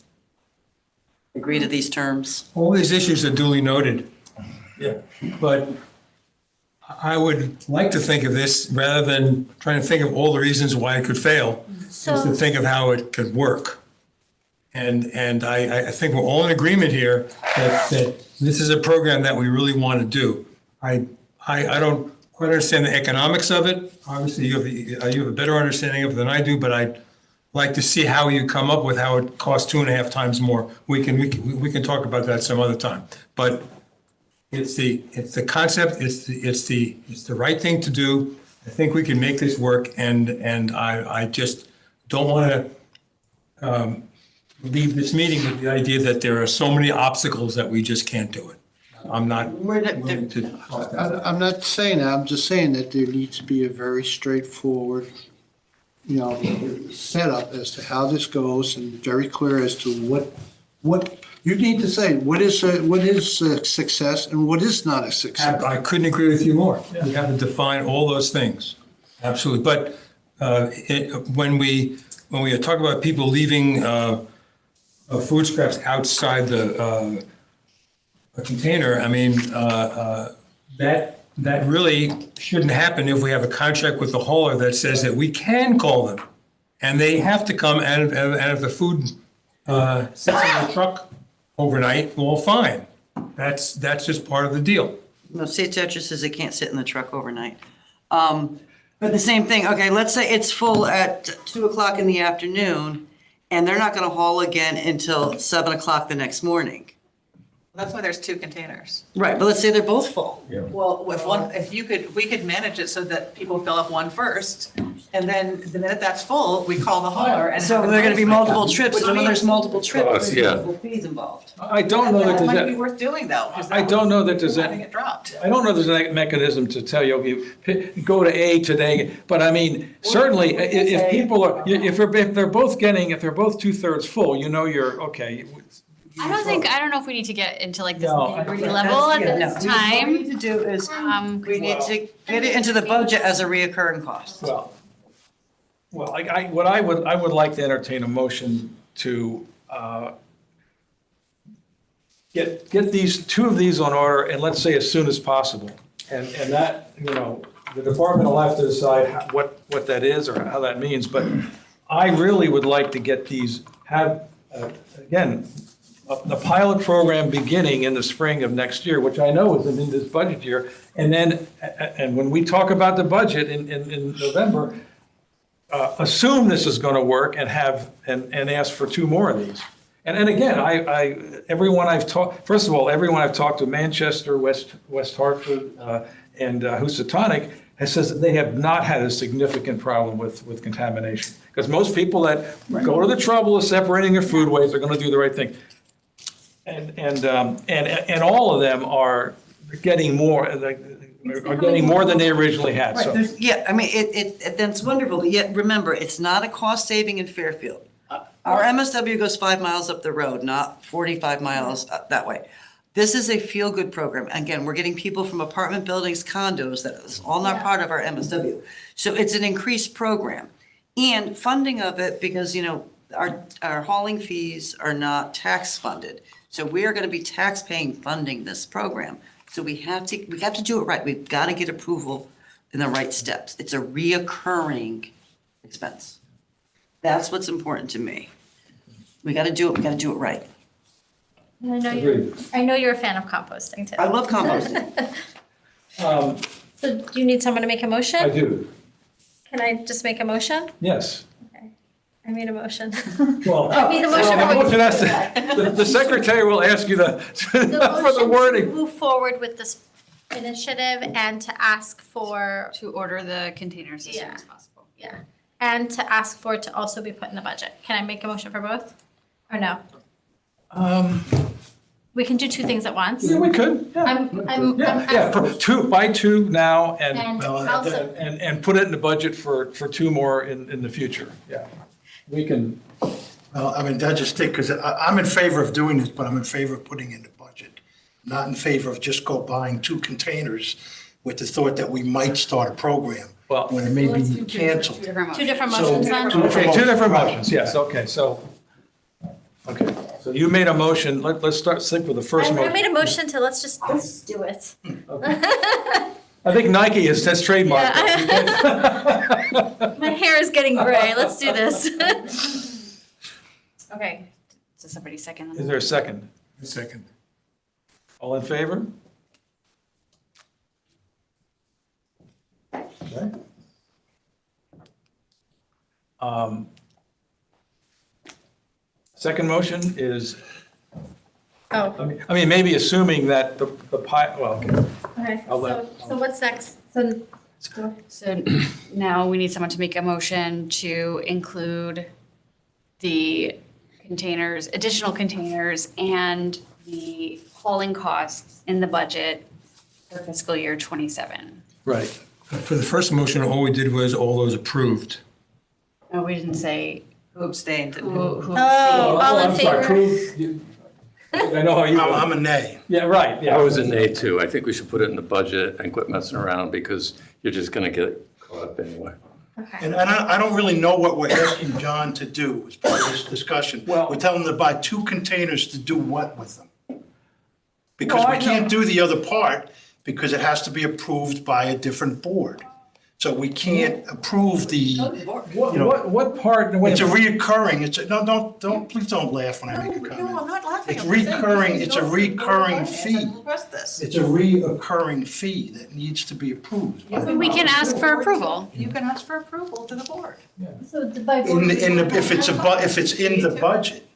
Agree to these terms. All these issues are duly noted. Yeah. But I would like to think of this, rather than trying to think of all the reasons why it could fail, is to so, think of how it could work. And I think we're all in agreement here that this is a program that we really want to do. I don't quite understand the economics of it. Obviously, you have a better understanding of it than I do, but I'd like to see how you come up with how it costs 2.5 times more. We can talk about that some other time. But it's the concept. It's the right thing to do. I think we can make this work, and I just don't want to leave this meeting with the idea that there are so many obstacles that we just can't do it. I'm not willing to. I'm not saying that, I'm just saying that there needs to be a very straightforward, setup as to how this goes, and very clear as to what you need to say, what is a success and what is not a success. I couldn't agree with you more. We have to define all those things. Absolutely. But when we talk about people leaving food scraps outside the container, that really shouldn't happen if we have a contract with the hauler that says that we can call them. And they have to come, and if the food sits in the truck overnight, well, fine. That's just part of the deal. No, state statute says they can't sit in the truck overnight. But the same thing, okay, let's say it's full at 2:00 in the afternoon, and they're not gonna haul again until 7:00 the next morning. That's why there's 2 containers. Right, but let's say they're both full. Well, we could manage it so that people fill up one first, and then the minute that's full, we call the hauler and. So have there are gonna be it- multiple trips, Which so when there's means- multiple trips, Costs, there's yeah. multiple fees involved. I don't know that That might be there's worth doing though. 'cause I don't know that there's Having that. it dropped. I don't know there's a mechanism to tell you, okay, go to A today, but certainly, if people are, if they're both 2/3 full, you're, okay. I don't know if we need to get into like this No, nitty-gritty That's- level at yeah, no. this What we time. need to do is, we need to get it into the budget as a reoccurring cost. I would like to entertain a motion to get two of these on order, and let's say as soon as possible. And that, the department will have to decide what that is or how that means, but I really would like to get these, again, the pilot program beginning in the spring of next year, which I know isn't in this budget year. And then, and when we talk about the budget in November, assume this is going to work and ask for 2 more of these. And again, everyone I've talked to, Manchester, West Hartford, and Housatonic, says that they have not had a significant problem with contamination. Because most people that go to the trouble of separating their food waste are going to do the right thing. And all of them are getting more, are getting more than they originally had, Right, so. yeah, I mean, that's wonderful, but yet, remember, it's not a cost saving in Fairfield. Our MSW goes 5 miles up the road, not 45 miles that way. This is a feel-good program. Again, we're getting people from apartment buildings, condos, that is all not part of our MSW. So it's an increased program. And funding of it, because, our hauling fees are not tax funded. So we are gonna be tax-paying funding this program. So we have to do it right. We've gotta get approval in the right steps. It's a reoccurring expense. That's what's important to me. We gotta do it right. And Agreed. I know you're a fan of composting too. I love composting. So do you need someone to make a motion? I do, Can I just make a motion? yes. I made a motion. Well, I made a motion. the motion has to- the secretary will ask you The for the motion to wording. move forward with this initiative and to ask for, To order the containers as soon Yeah. as possible. yeah, and to ask for it to also be put in the budget. Can I make a motion for both? Or no? We can do two things at once. Yeah, we could, yeah. I'm Yeah, asking, buy two now and and, also, and put it in the budget for two more in the future, yeah. We can, Well, I mean, I just think, because I'm in favor of doing this, but I'm in favor of putting in the budget. Not in favor of just go buying 2 containers with the thought that we might start a program. Well- When it may Let's be do two canceled. different two motions. different So- motions then? okay, two different motions, yes, okay, so you made a motion, let's stick with the first I motion. made a motion to, let's just do it. I think Nike has trademarked it. Yeah. My hair is getting gray, let's do this. Okay, so somebody second Is them? there a second? Second. All in favor? Okay. Second motion is, Oh, I mean, maybe assuming that the well, okay. okay, I'll let- so what's next? So, So now we need someone to make a motion to include the containers, additional containers, and the hauling costs in the budget for fiscal year '27. Right. For the first motion, all we did was all those approved. No, we didn't say Who abstained? who Oh, all in I'm sorry, favor? prove- you- I know how you. I'm a nay. Yeah, right, yeah. I was a nay too. I think we should put it in the budget and quit messing around because you're just gonna get caught up anyway. okay. And I don't really know what we're asking John to do as part of this discussion. Well- We're telling him to buy 2 containers to do what with them? Because No, we I can't know. do the other part because it has to be approved by a different board. So we can't approve the, What part, wait it's a a minute. reoccurring, don't, please don't laugh when I make a No, I'm comment. not laughing. It's I'm saying recurring- we it's can a go through the board of recurring finance fee. and address this. It's a reoccurring fee that needs to be approved. We can ask for approval. You can ask for approval to the board. So by In the, if it's in the budget,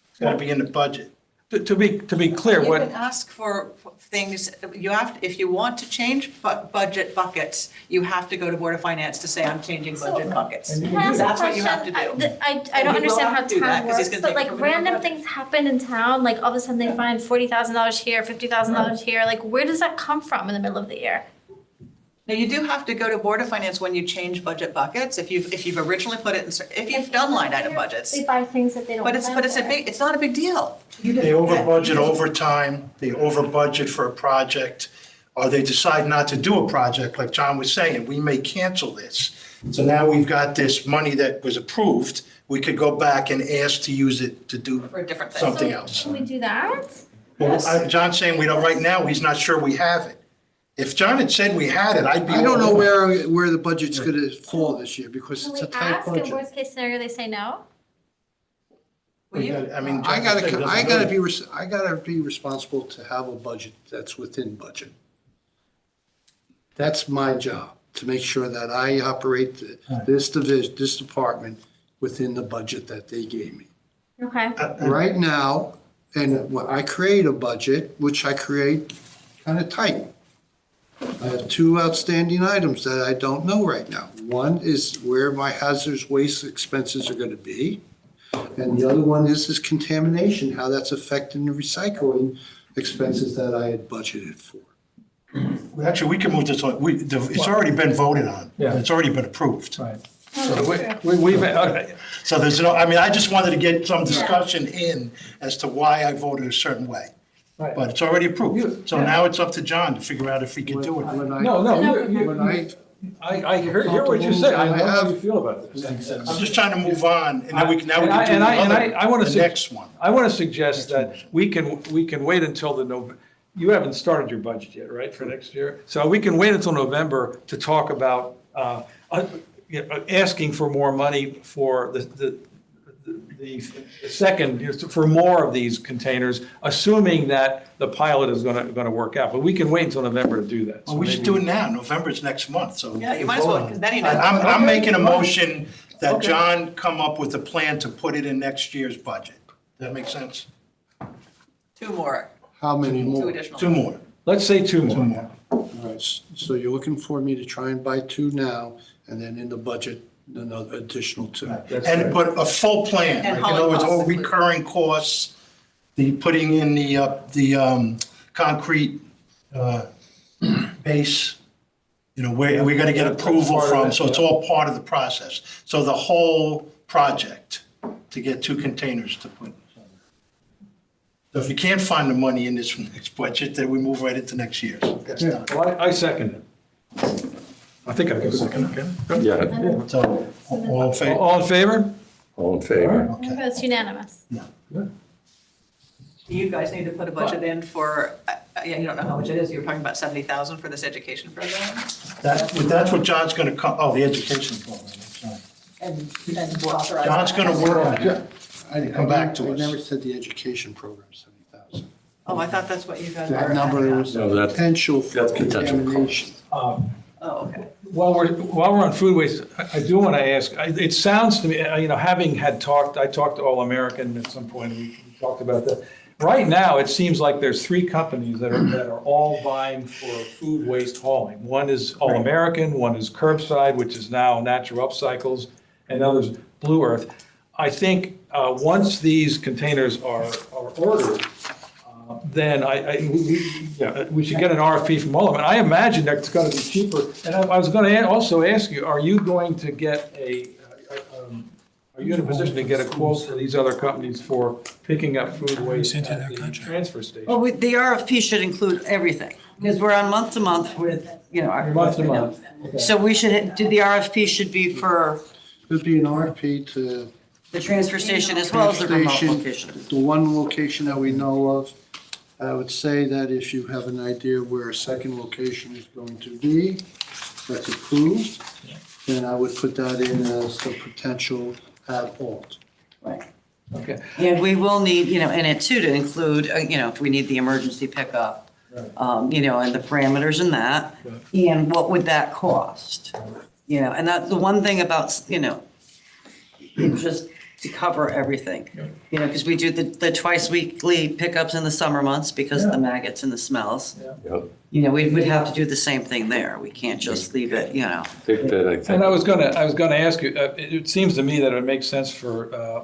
it's gotta be in the budget. To be clear, You what, can ask for things, you have, if you want to change budget buckets, you have to go to Board of Finance to say, I'm changing budget buckets. Can I ask a That's what you have to question? do. I And don't he will understand how have to do that, town 'cause he's works, gonna but take like it from your random budget. things happen in town, like all of a sudden they find $40,000 here, $50,000 here, like where does that come from in the middle of the year? Now, you do have to go to Board of Finance when you change budget buckets, if you've originally put it in, if you've done line item budgets. They buy things that they don't But plan it's for. it's not a big deal. They over budget overtime, they over budget for a project, or they decide not to do a project, like John was saying, we may cancel this. So now we've got this money that was approved, we could go back and ask to use it to do For a different thing. something So else. Can we do that? Well, John's saying we don't, right now, he's not sure we have it. If John had said we had it, I'd be. I don't know all over it. where the budget's gonna fall this year, because Can it's we a tight ask, in budget. worst case scenario, they say no? We got- I mean. I John said he gotta, doesn't I gotta know. be, I gotta be responsible to have a budget that's within budget. That's my job, to make sure that I operate this division, this department within the budget that they gave me. Okay, Right now, and when I create a budget, which I create kind of tight. I have 2 outstanding items that I don't know right now. One is where my hazardous waste expenses are gonna be. And the other one is contamination, how that's affecting the recycling expenses that I had budgeted for. Actually, we can move this on, it's already been voted on. Yeah. It's already been approved. Right. So we've, okay. So there's no, I mean, I just wanted to get some discussion in as to why I voted a certain way. Right. But it's already approved. So now it's up to John to figure out if he can do it. I hear what you say. I know how you feel about this. I'm just trying to move on, and then we can do And I want the to, next one. I want to suggest that we can wait until the November, you haven't started your budget yet, right, for next year? So we can wait until November to talk about asking for more money for the second, for more of these containers, assuming that the pilot is going to work out. But we can wait until November to do that. Well, we should do it now. November's next month, so. Yeah, you might as well, because then he knows. I'm making a motion that Okay. John come up with a plan to put it in next year's budget. Does that make sense? 2 more, How many 2 more? additional. 2 more. Let's say two 2 more. more. All right, so you're looking for me to try and buy 2 now, and then in the budget, another additional 2. That's And, right. but a full plan, And like, in other words, all hauling costs. recurring costs, the putting in the concrete base, where we gotta get approval Part of from, it, so it's yeah. all part of the process. So the whole project to get 2 containers to put. So if you can't find the money in this next budget, then we move right into next year's. That's done. Well, I second it. I think I can second it, can I? Yeah, So, all in favor? All in favor? all in favor. Okay. It's unanimous. You guys need to put a budget in for, yeah, you don't know how much it is, you were talking about 70,000 for this education program? That's what John's gonna come, the education program, that's right. And we'll authorize. John's that. gonna work on it. I Come back to I us. never said the education program, 70,000. Oh, I thought that's what you guys were. That number was No, that's- potential for that's potential contamination. Oh, okay. While we're on food waste, I do want to ask, it sounds to me, having I talked to All American at some point, and we talked about that. Right now, it seems like there's 3 companies that are all vying for food waste hauling. One is All American, one is Curbside, which is now Natural Upcycles, and others Blue Earth. I think once these containers are ordered, then we should get an RFP from all of them. And I imagine that it's going to be cheaper. And I was going to also ask you, are you going to get are you in a position to get a quote for these other companies for picking up food waste Into at their the contract. transfer station? Well, the RFP should include everything, because we're on month to month with, our. Month to month. Okay. So the RFP should be for Could be an RFP to the transfer station as well as the remote station, location. the one location that we know of. I would say that if you have an idea where a second location is going to be, that's approved, then I would put that in as the potential at alt. Right. Okay. And we will need, in it too, to include, if we need the emergency pickup, and the parameters in that, and what would that cost? And that's the one thing about, just to cover everything. Because we do the twice weekly pickups in the summer months because of the maggots and the smells. Yep. We'd have to do the same thing there. We can't just leave it, I think that, And I was going to ask you, it seems to me that it would make sense for,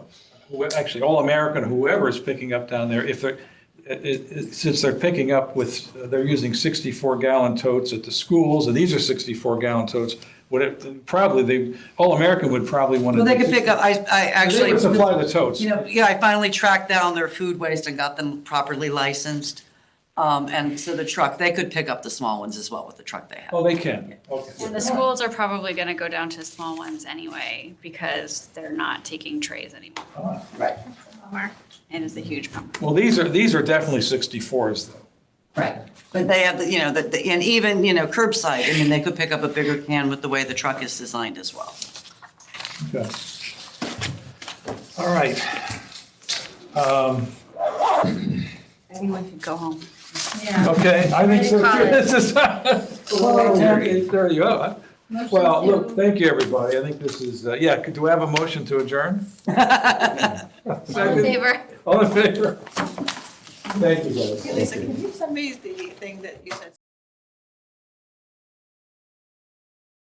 actually, All American, whoever is picking up down there, if they're, since they're picking up they're using 64-gallon totes at the schools, and these are 64-gallon totes, All American would probably want to. Well, they could pick up, I They actually. would supply the totes. I finally tracked down their food waste and got them properly licensed. And so they could pick up the small ones as well with the truck they have. Oh, they can, okay. And the schools are probably gonna go down to small ones anyway, because they're not taking trays anymore. Right. Bummer. And it's a huge bummer. Well, these are definitely 64s, though. Right. But they have, and even, curbside, they could pick up a bigger can with the way the truck is designed as well. Okay. All right. Anyone could go home. Okay, I think so. Call it. This is 8:30. Well, look, thank you, everybody. I think this is, do we have a motion to adjourn? All in favor? All in favor? Thank you, guys. Lisa, can you send me the thing that you said?